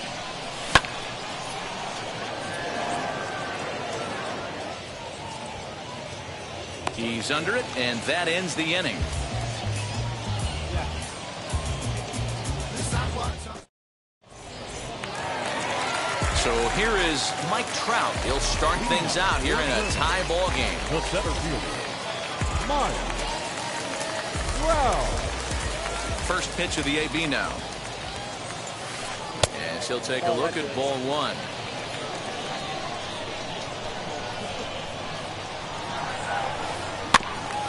He's under it, and that ends the inning. So here is Mike Trout. He'll start things out here in a tie ball game. The center fielder, Mike Trout. First pitch of the AB now. As he'll take a look at ball 1.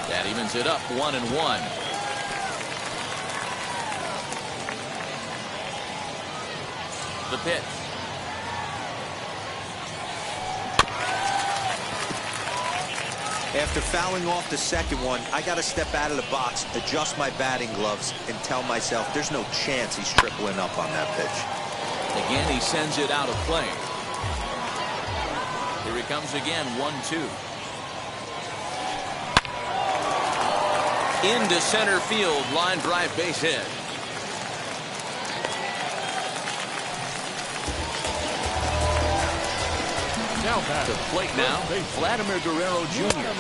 That evens it up 1-1. The pitch. After fouling off the second one, I got to step out of the box, adjust my batting gloves, and tell myself there's no chance he's tripling up on that pitch. Again, he sends it out of play. Here he comes again, 1-2. Into center field, line drive base hit. To plate now, Vladimir Guerrero Jr.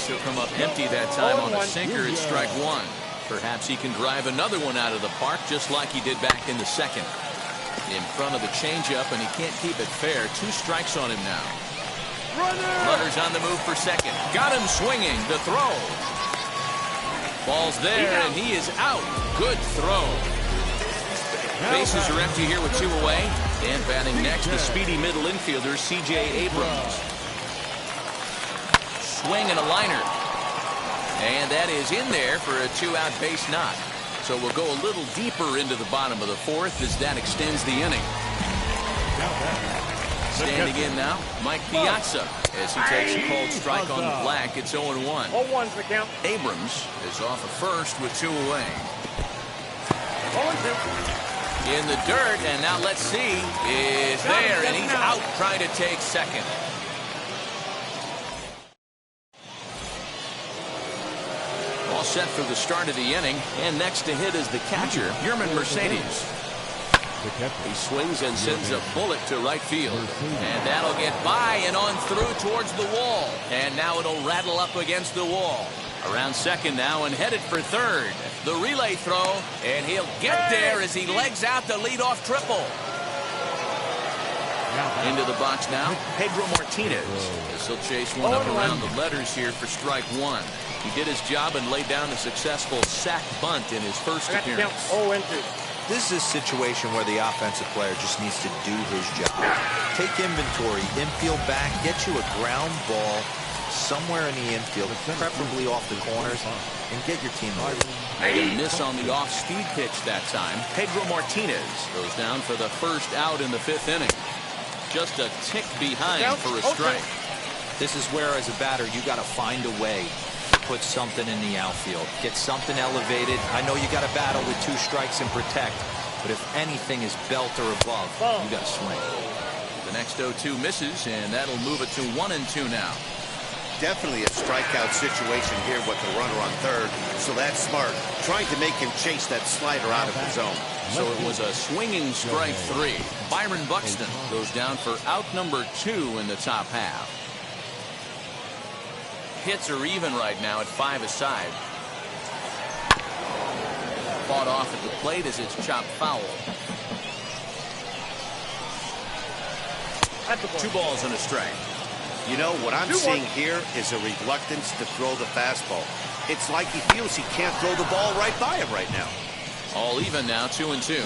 He'll come up empty that time on a sinker at strike 1. Perhaps he can drive another one out of the park just like he did back in the second. In front of the changeup, and he can't keep it fair. 2 strikes on him now. Runners on the move for second. Got him swinging. The throw. Ball's there, and he is out. Good throw. Bases are empty here with 2 away. And batting next, the speedy middle infielder, C.J. Abrams. Swing and a liner. And that is in there for a 2-out base knock. So we'll go a little deeper into the bottom of the 4th as that extends the inning. Standing in now, Mike Piazza, as he takes a called strike on the black. It's 0-1. 0-1's the count. Abrams is off of first with 2 away. 0-2. In the dirt, and now let's see, is there, and he's out trying to take second. All set for the start of the inning, and next to hit is the catcher, Yerman Mercedes. He swings and sends a bullet to right field, and that'll get by and on through towards the wall, and now it'll rattle up against the wall. Around second now and headed for third. The relay throw, and he'll get there as he legs out the leadoff triple. Into the box now, Pedro Martinez. As he'll chase one up around the letters here for strike 1. He did his job and laid down a successful sac bunt in his first appearance. 0-2. This is a situation where the offensive player just needs to do his job. Take inventory, infield back, get you a ground ball somewhere in the infield, preferably off the corners, and get your team moving. A miss on the off-speed pitch that time. Pedro Martinez goes down for the first out in the 5th inning. Just a tick behind for a strike. This is where, as a batter, you got to find a way to put something in the outfield. Get something elevated. I know you got to battle with 2 strikes and protect, but if anything is belt or above, you got to swing. The next 0-2 misses, and that'll move it to 1-2 now. Definitely a strikeout situation here with the runner on third, so that's smart. Trying to make him chase that slider out of the zone. So it was a swinging strike 3. Byron Buxton goes down for out number 2 in the top half. Hits are even right now at 5 aside. Fought off at the plate as it's chopped foul. 2 balls and a strike. You know, what I'm seeing here is a reluctance to throw the fastball. It's like he feels he can't throw the ball right by him right now. All even now, 2-2.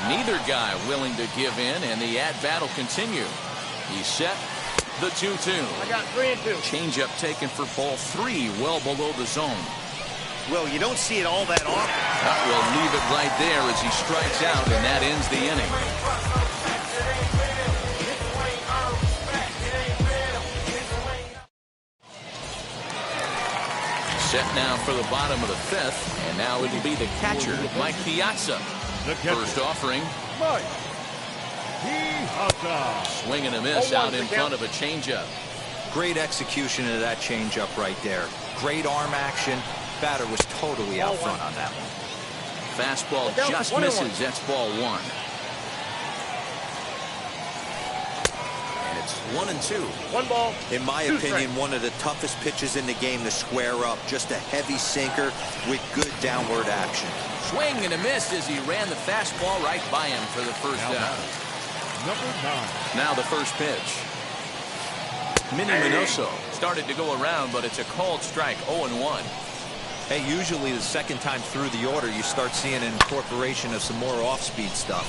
Neither guy willing to give in, and the at-bat will continue. He's set. The 2-2. I got 3-2. Changeup taken for ball 3, well below the zone. Well, you don't see it all that often. We'll leave it right there as he strikes out, and that ends the inning. Set now for the bottom of the 5th, and now it'll be the catcher, Mike Piazza. First offering. Mike Piazza. Swing and a miss out in front of a changeup. Great execution of that changeup right there. Great arm action. Batter was totally out front on that one. Fastball just misses. That's ball 1. And it's 1-2. 1 ball. In my opinion, one of the toughest pitches in the game to square up. Just a heavy sinker with good downward action. Swing and a miss as he ran the fastball right by him for the first down. Number 9. Now the first pitch. Minnie Minoso started to go around, but it's a called strike. 0-1. Hey, usually the second time through the order, you start seeing an incorporation of some more off-speed stuff.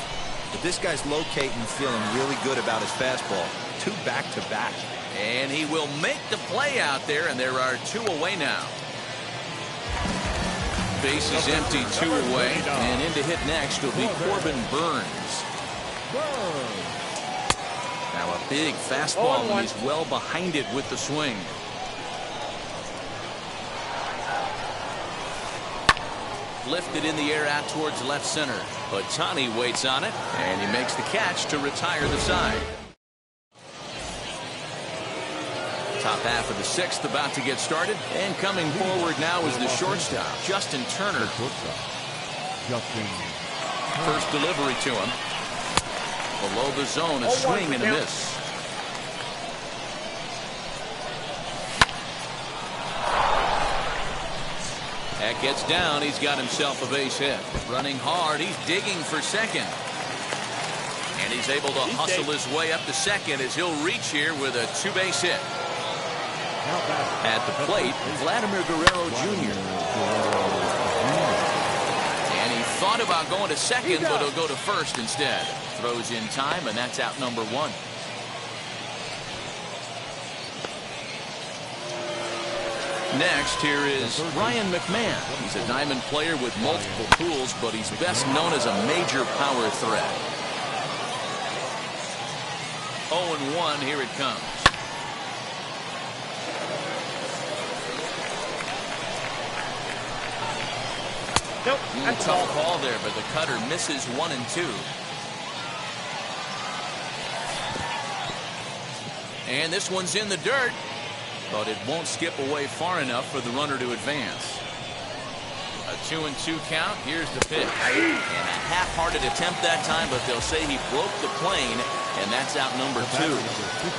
But this guy's locating, feeling really good about his fastball. 2 back-to-back. And he will make the play out there, and there are 2 away now. Base is empty, 2 away, and in to hit next will be Corbin Burns. Now a big fastball, and he's well behind it with the swing. Lifted in the air out towards left center. Ohtani waits on it, and he makes the catch to retire the side. Top half of the 6th about to get started, and coming forward now is the shortstop, Justin Turner. First delivery to him. Below the zone, a swing and a miss. That gets down. He's got himself a base hit. Running hard. He's digging for second. And he's able to hustle his way up to second as he'll reach here with a 2-base hit. At the plate, Vladimir Guerrero Jr. And he thought about going to second, but he'll go to first instead. Throws in time, and that's out number 1. Next, here is Ryan McMahon. He's a diamond player with multiple tools, but he's best known as a major power threat. 0-1, here it comes. Nope. Tough call there, but the cutter misses 1-2. And this one's in the dirt, but it won't skip away far enough for the runner to advance. A 2-2 count. Here's the pitch. And a half-hearted attempt that time, but they'll say he broke the plane, and that's out number 2.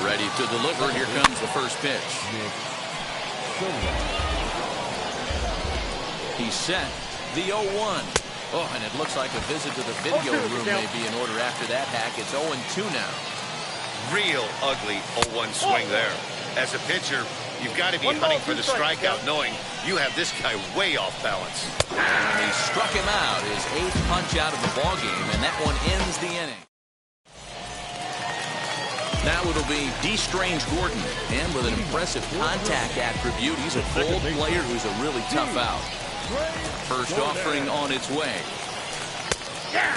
Ready to deliver. Here comes the first pitch. He's set. The 0-1. Oh, and it looks like a visit to the video room may be in order after that hack. It's 0-2 now. Real ugly 0-1 swing there. As a pitcher, you've got to be hunting for the strikeout, knowing you have this guy way off balance. And he struck him out, his 8th punch out of the ballgame, and that one ends the inning. Now it'll be D. Strange Gordon, and with an impressive contact attribute, he's a bold player who's a really tough out. First offering on its way.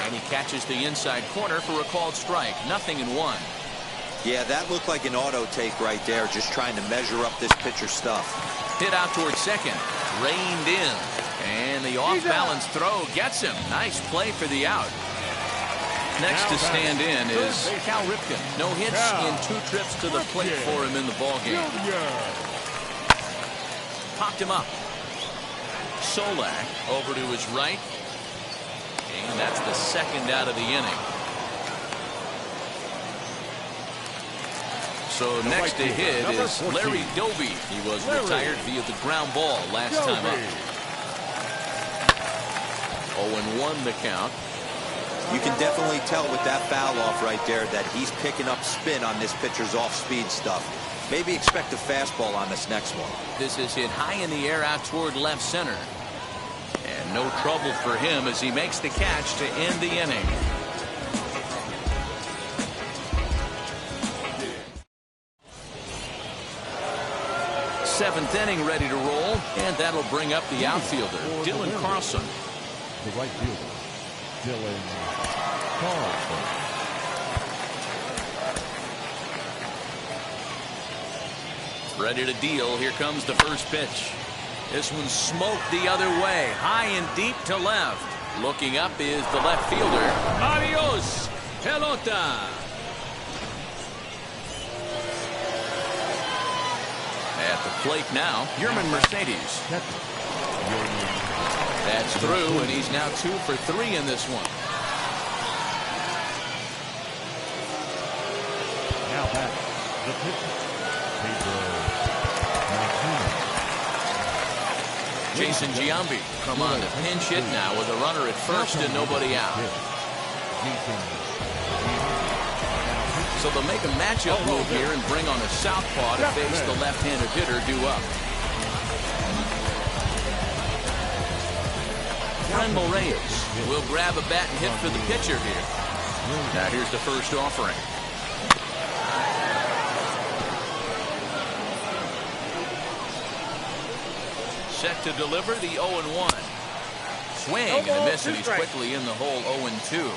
And he catches the inside corner for a called strike. 0-1. Yeah, that looked like an auto take right there, just trying to measure up this pitcher's stuff. Hit out towards second. Reined in. And the off-balance throw gets him. Nice play for the out. Next to stand in is Cal Ripken. No hits in 2 trips to the plate for him in the ballgame. Popped him up. Solak over to his right. And that's the 2nd out of the inning. So next to hit is Larry Doby. He was retired via the ground ball last time up. 0-1 the count. You can definitely tell with that foul off right there that he's picking up spin on this pitcher's off-speed stuff. Maybe expect a fastball on this next one. This is hit high in the air out toward left center. And no trouble for him as he makes the catch to end the inning. Seventh inning ready to roll, and that'll bring up the outfielder, Dylan Carlson. The right fielder, Dylan Carlson. Ready to deal. Here comes the first pitch. This one smoked the other way, high and deep to left. Looking up is the left fielder. Adios, pelota. At the plate now, Yerman Mercedes. That's through, and he's now 2 for 3 in this one. Now back, the pitcher, Jason Giambi come on to pinch hit now with a runner at first and nobody out. So they'll make a matchup move here and bring on a southpaw to face the left-handed hitter due up. Franmil Reyes will grab a bat and hit for the pitcher here. Now here's the first offering. Set to deliver the 0-1. Swing and a miss, and he's quickly in the hole 0-2.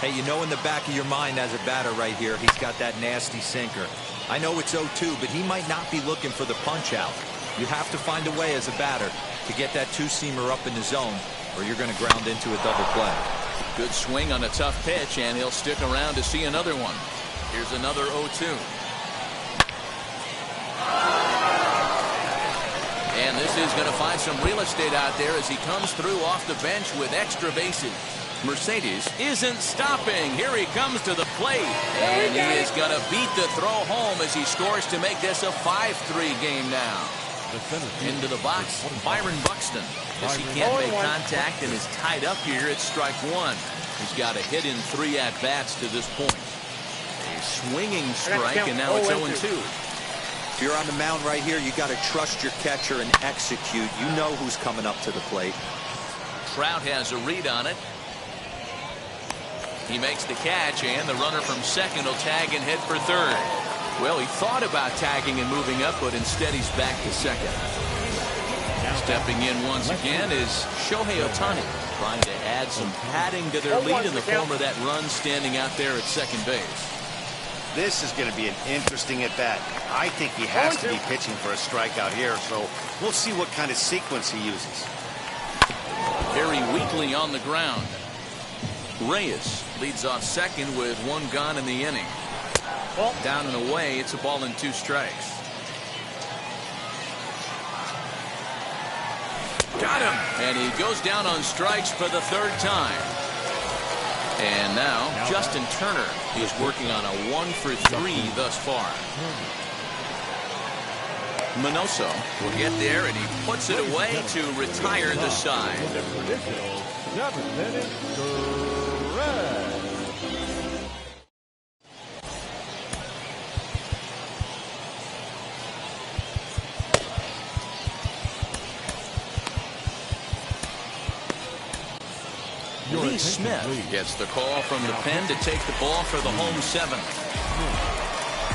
Hey, you know in the back of your mind as a batter right here, he's got that nasty sinker. I know it's 0-2, but he might not be looking for the punch out. You have to find a way as a batter to get that two-seamer up in the zone, or you're going to ground into a double play. Good swing on a tough pitch, and he'll stick around to see another one. Here's another 0-2. And this is going to find some real estate out there as he comes through off the bench with extra bases. Mercedes isn't stopping. Here he comes to the plate. And he is going to beat the throw home as he scores to make this a 5-3 game now. Into the box, Byron Buxton. As he can't make contact and is tied up here at strike one. He's got a hit in 3 at-bats to this point. A swinging strike, and now it's 0-2. If you're on the mound right here, you got to trust your catcher and execute. You know who's coming up to the plate. Trout has a read on it. He makes the catch, and the runner from second will tag and head for third. Well, he thought about tagging and moving up, but instead he's back to second. Stepping in once again is Shohei Ohtani, trying to add some padding to their lead in the form of that run standing out there at second base. This is going to be an interesting at-bat. I think he has to be pitching for a strikeout here, so we'll see what kind of sequence he uses. Very weakly on the ground. Reyes leads off second with 1 gone in the inning. Down and away, it's a ball and 2 strikes. Got him! And he goes down on strikes for the 3rd time. And now, Justin Turner is working on a 1 for 3 thus far. Minoso will get there, and he puts it away to retire the side. Lee Smith gets the call from the pen to take the ball for the home 7th.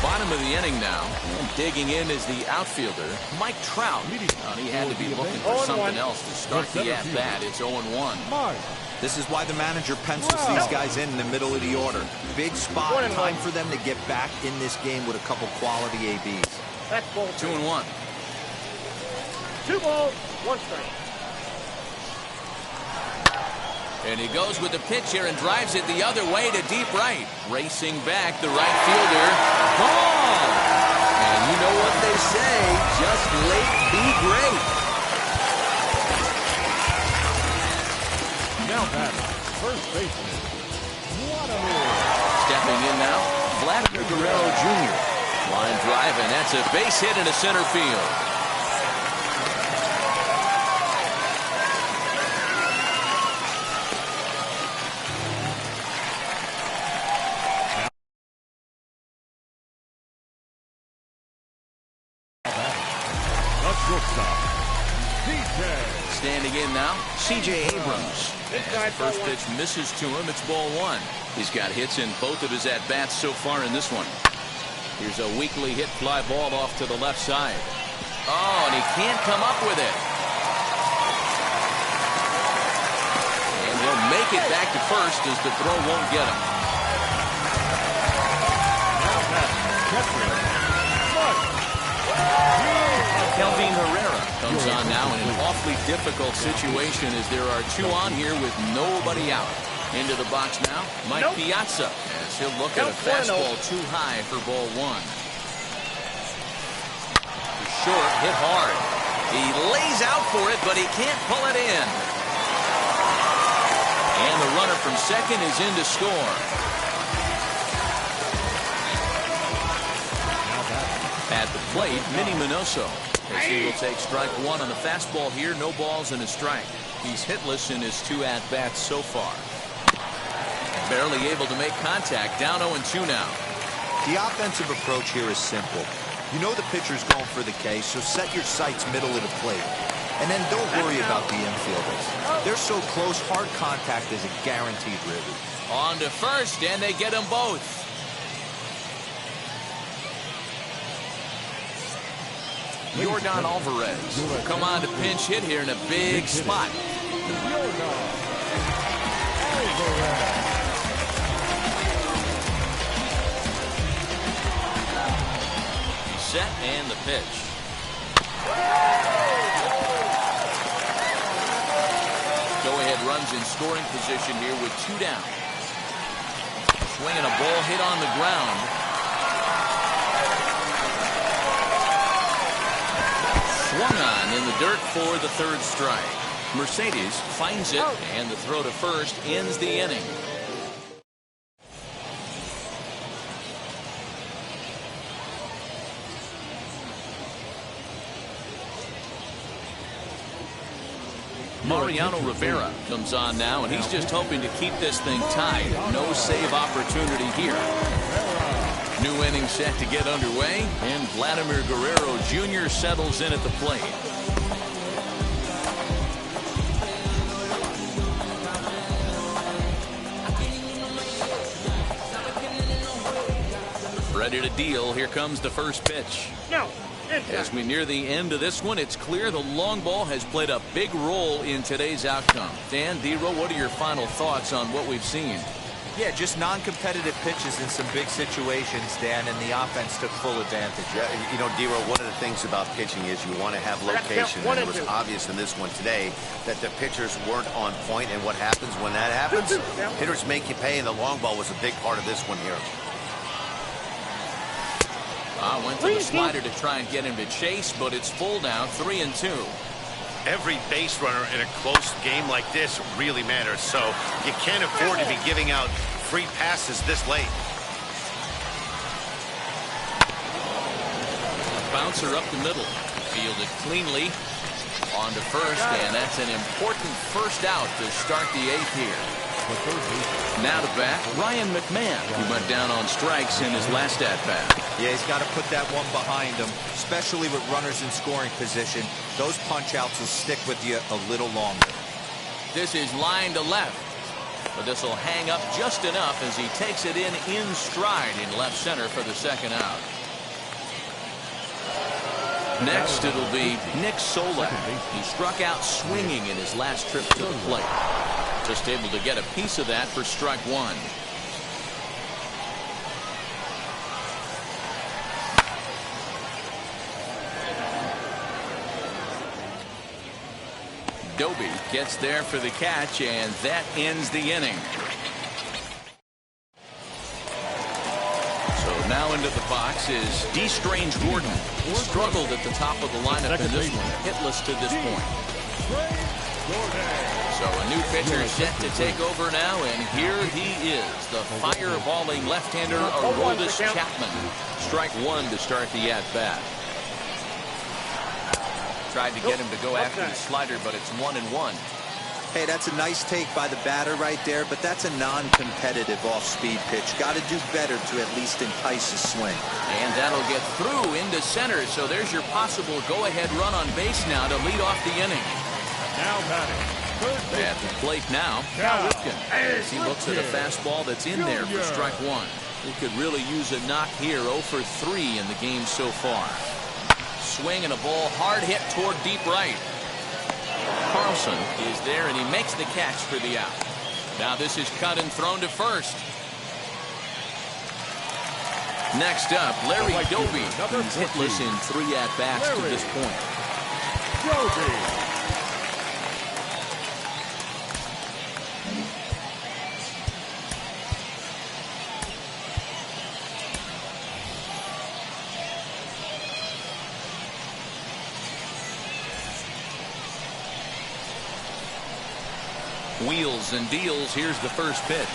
Bottom of the inning now, and digging in is the outfielder, Mike Trout. He had to be looking for something else to start the at-bat. It's 0-1. This is why the manager pencils these guys in the middle of the order. Big spot, time for them to get back in this game with a couple quality ABs. That's ball 2-1. 2 balls, 1 strike. And he goes with the pitch here and drives it the other way to deep right. Racing back, the right fielder. Gone! And you know what they say, just late be great. Now batting, first baseman, Vladimir. Stepping in now, Vladimir Guerrero Jr. Line drive, and that's a base hit into center field. Standing in now, C.J. Abrams. As the first pitch misses to him, it's ball one. He's got hits in both of his at-bats so far in this one. Here's a weakly hit fly ball off to the left side. Oh, and he can't come up with it. And he'll make it back to first as the throw won't get him. Kelvin Herrera comes on now in an awfully difficult situation as there are two on here with nobody out. Into the box now, Mike Piazza, as he'll look at a fastball too high for ball one. Short, hit hard. He lays out for it, but he can't pull it in. And the runner from second is in to score. At the plate, Minnie Minoso. As he will take strike one on the fastball here, no balls and a strike. He's hitless in his two at-bats so far. Barely able to make contact, down 0-2 now. The offensive approach here is simple. You know the pitcher's going for the K, so set your sights middle of the plate. And then don't worry about the infielders. They're so close, hard contact is a guaranteed ribby. On to first, and they get them both. Yordan Alvarez will come on to pinch hit here in a big spot. Set and the pitch. Go-ahead runs in scoring position here with two down. Swinging a ball hit on the ground. Swung on in the dirt for the third strike. Mercedes finds it, and the throw to first ends the inning. Mariano Rivera comes on now, and he's just hoping to keep this thing tied. No save opportunity here. New inning set to get underway, and Vladimir Guerrero Jr. settles in at the plate. Ready to deal. Here comes the first pitch. As we near the end of this one, it's clear the long ball has played a big role in today's outcome. Dan, D-Row, what are your final thoughts on what we've seen? Yeah, just non-competitive pitches in some big situations, Dan, and the offense took full advantage. Yeah, you know, D-Row, one of the things about pitching is you want to have location. And it was obvious in this one today that the pitchers weren't on point, and what happens when that happens? Hitters make you pay, and the long ball was a big part of this one here. Went to the slider to try and get him to chase, but it's full now, 3-2. Every base runner in a close game like this really matters, so you can't afford to be giving out free passes this late. Bouncer up the middle, fielded cleanly. On to first, and that's an important first out to start the eighth here. Now to bat, Ryan McMahon, who went down on strikes in his last at-bat. Yeah, he's got to put that one behind him, especially with runners in scoring position. Those punch-outs will stick with you a little longer. This is line to left, but this will hang up just enough as he takes it in stride in left center for the second out. Next, it'll be Nick Solak. He struck out swinging in his last trip to the plate. Just able to get a piece of that for strike one. Doby gets there for the catch, and that ends the inning. So now into the box is D. Strange Gordon. He struggled at the top of the lineup in this one, hitless to this point. So a new pitcher set to take over now, and here he is, the fireballing left-hander Aroldis Chapman. Strike one to start the at-bat. Tried to get him to go after the slider, but it's 1-1. Hey, that's a nice take by the batter right there, but that's a non-competitive off-speed pitch. Got to do better to at least entice a swing. And that'll get through into center, so there's your possible go-ahead run on base now to lead off the inning. Now batting. At the plate now, Cal Ripken. As he looks at a fastball that's in there for strike one. He could really use a knock here. 0 for 3 in the game so far. Swing and a ball hard hit toward deep right. Carlson is there, and he makes the catch for the out. Now this is cut and thrown to first. Next up, Larry Doby. He's hitless in 3 at-bats to this point. Doby. Wheels and deals. Here's the first pitch.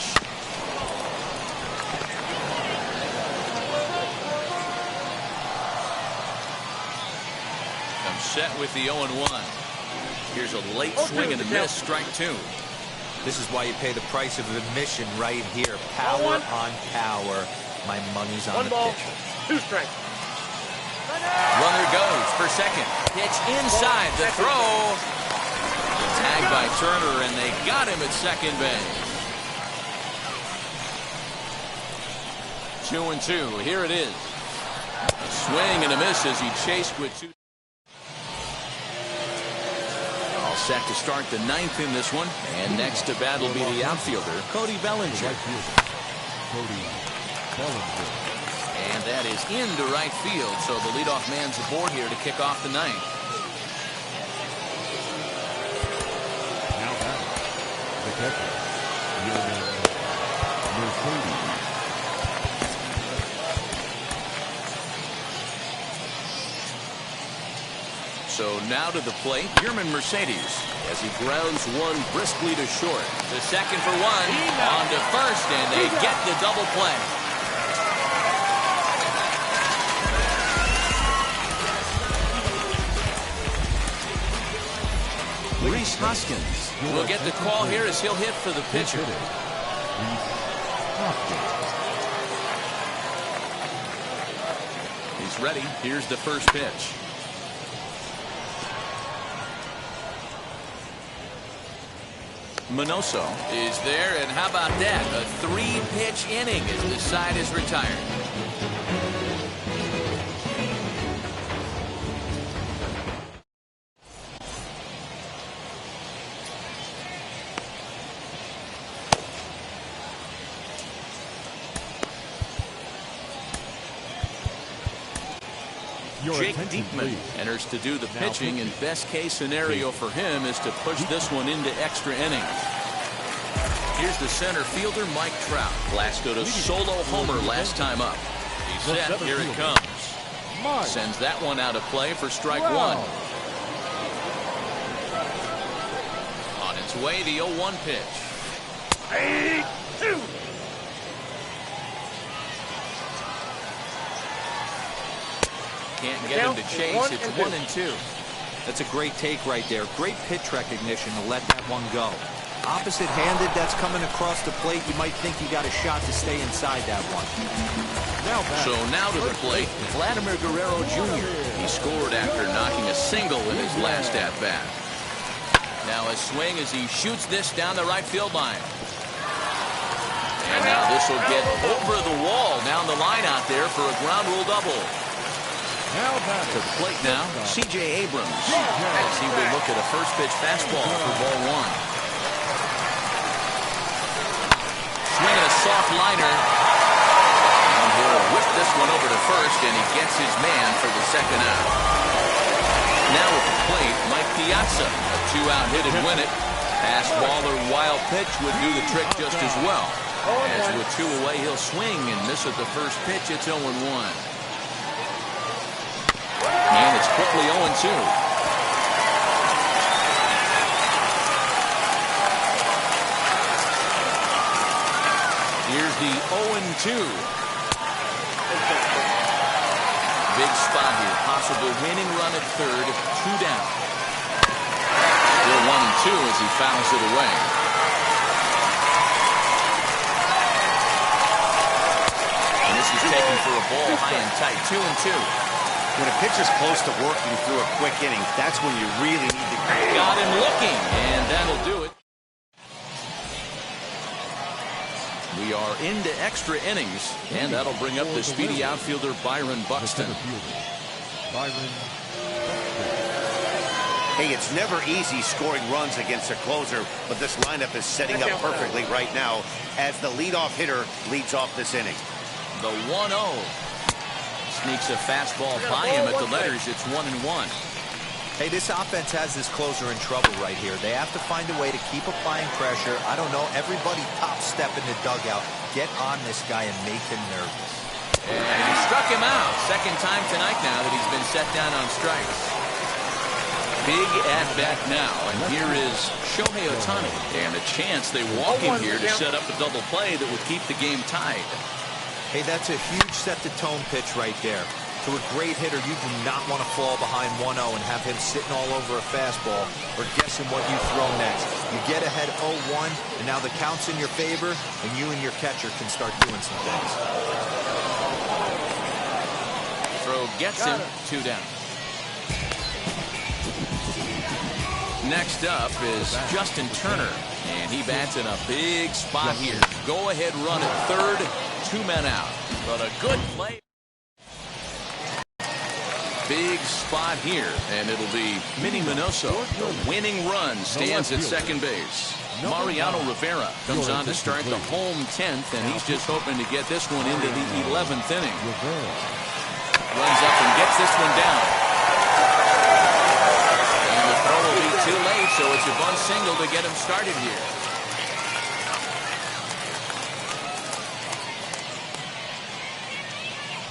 I'm set with the 0-1. Here's a late swing and a miss. Strike two. This is why you pay the price of admission right here. Power on power. My money's on the pitcher. 2 strikes. Runner goes for second. Pitch inside. The throw. Tagged by Turner, and they got him at second base. 2-2. Here it is. A swing and a miss as he chased with 2. All set to start the 9th in this one. And next to bat will be the outfielder, Cody Bellinger. And that is into right field, so the leadoff man's aboard here to kick off the 9th. So now to the plate, Yerman Mercedes as he grounds one briskly to short. The second for one, on to first, and they get the double play. Reese Hoskins will get the call here as he'll hit for the pitcher. He's ready. Here's the first pitch. Minoso is there, and how about that? A 3-pitch inning as the side is retired. Jake Diekman enters to do the pitching, and best case scenario for him is to push this one into extra innings. Here's the center fielder, Mike Trout. Blasted a solo homer last time up. He's set. Here it comes. Sends that one out of play for strike one. On its way, the 0-1 pitch. 2. Can't get him to chase. It's 1-2. That's a great take right there. Great pitch recognition to let that one go. Opposite-handed, that's coming across the plate. You might think you got a shot to stay inside that one. So now to the plate, Vladimir Guerrero Jr. He scored after knocking a single in his last at-bat. Now a swing as he shoots this down the right field line. And now this will get over the wall down the line out there for a ground rule double. To the plate now, C.J. Abrams as he will look at a first pitch fastball for ball one. Swinging a soft liner. And he'll whip this one over to first, and he gets his man for the second out. Now at the plate, Mike Piazza. A 2-out hit and win it. Fastball or wild pitch would do the trick just as well. As with 2 away, he'll swing and miss at the first pitch. It's 0-1. And it's quickly 0-2. 2. Big spot here. Possible winning run at third. 2 down. Still 1-2 as he fouls it away. And this is taken for a ball high and tight. 2-2. When a pitcher's close to working through a quick inning, that's when you really need to... Got him looking, and that'll do it. We are into extra innings, and that'll bring up the speedy outfielder Byron Buxton. Hey, it's never easy scoring runs against a closer, but this lineup is setting up perfectly right now as the leadoff hitter leads off this inning. The 1-0. Sneaks a fastball by him at the letters. It's 1-1. Hey, this offense has this closer in trouble right here. They have to find a way to keep applying pressure. I don't know, everybody top step in the dugout. Get on this guy and make him nervous. And he struck him out. Second time tonight now that he's been set down on strikes. Big at bat now, and here is Shohei Ohtani. And a chance they walk him here to set up a double play that would keep the game tied. Hey, that's a huge set-the-tone pitch right there. To a great hitter, you do not want to fall behind 1-0 and have him sitting all over a fastball or guessing what you throw next. You get ahead 0-1, and now the count's in your favor, and you and your catcher can start doing some things. Throw gets him. 2 down. Next up is Justin Turner, and he bats in a big spot here. Go-ahead run at third, 2 men out, but a good play. Big spot here, and it'll be Minnie Minoso. The winning run stands at second base. Mariano Rivera comes on to start the home 10th, and he's just hoping to get this one into the 11th inning. Runs up and gets this one down. And the throw will be too late, so it's a bunt single to get him started here.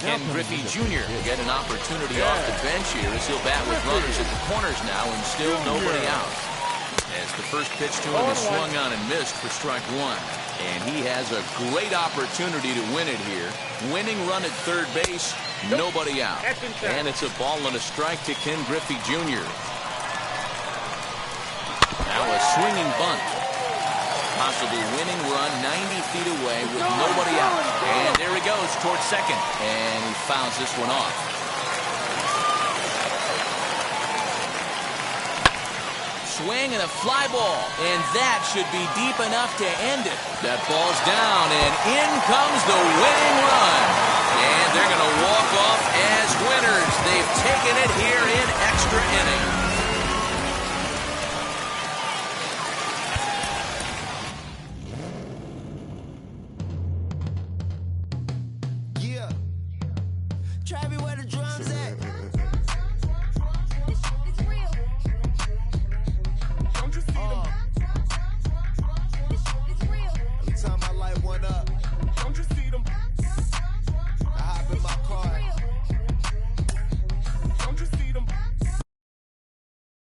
Ken Griffey Jr. get an opportunity off the bench here as he'll bat with runners at the corners now and still nobody out. As the first pitch to him is swung on and missed for strike 1. And he has a great opportunity to win it here. Winning run at third base, nobody out. And it's a ball and a strike to Ken Griffey Jr. Now a swinging bunt. Possible winning run 90 feet away with nobody out. And there he goes towards second. And he fouls this one off. Swing and a fly ball. And that should be deep enough to end it. That ball's down and in comes the winning run. And they're going to walk off as winners. They've taken it here in extra innings.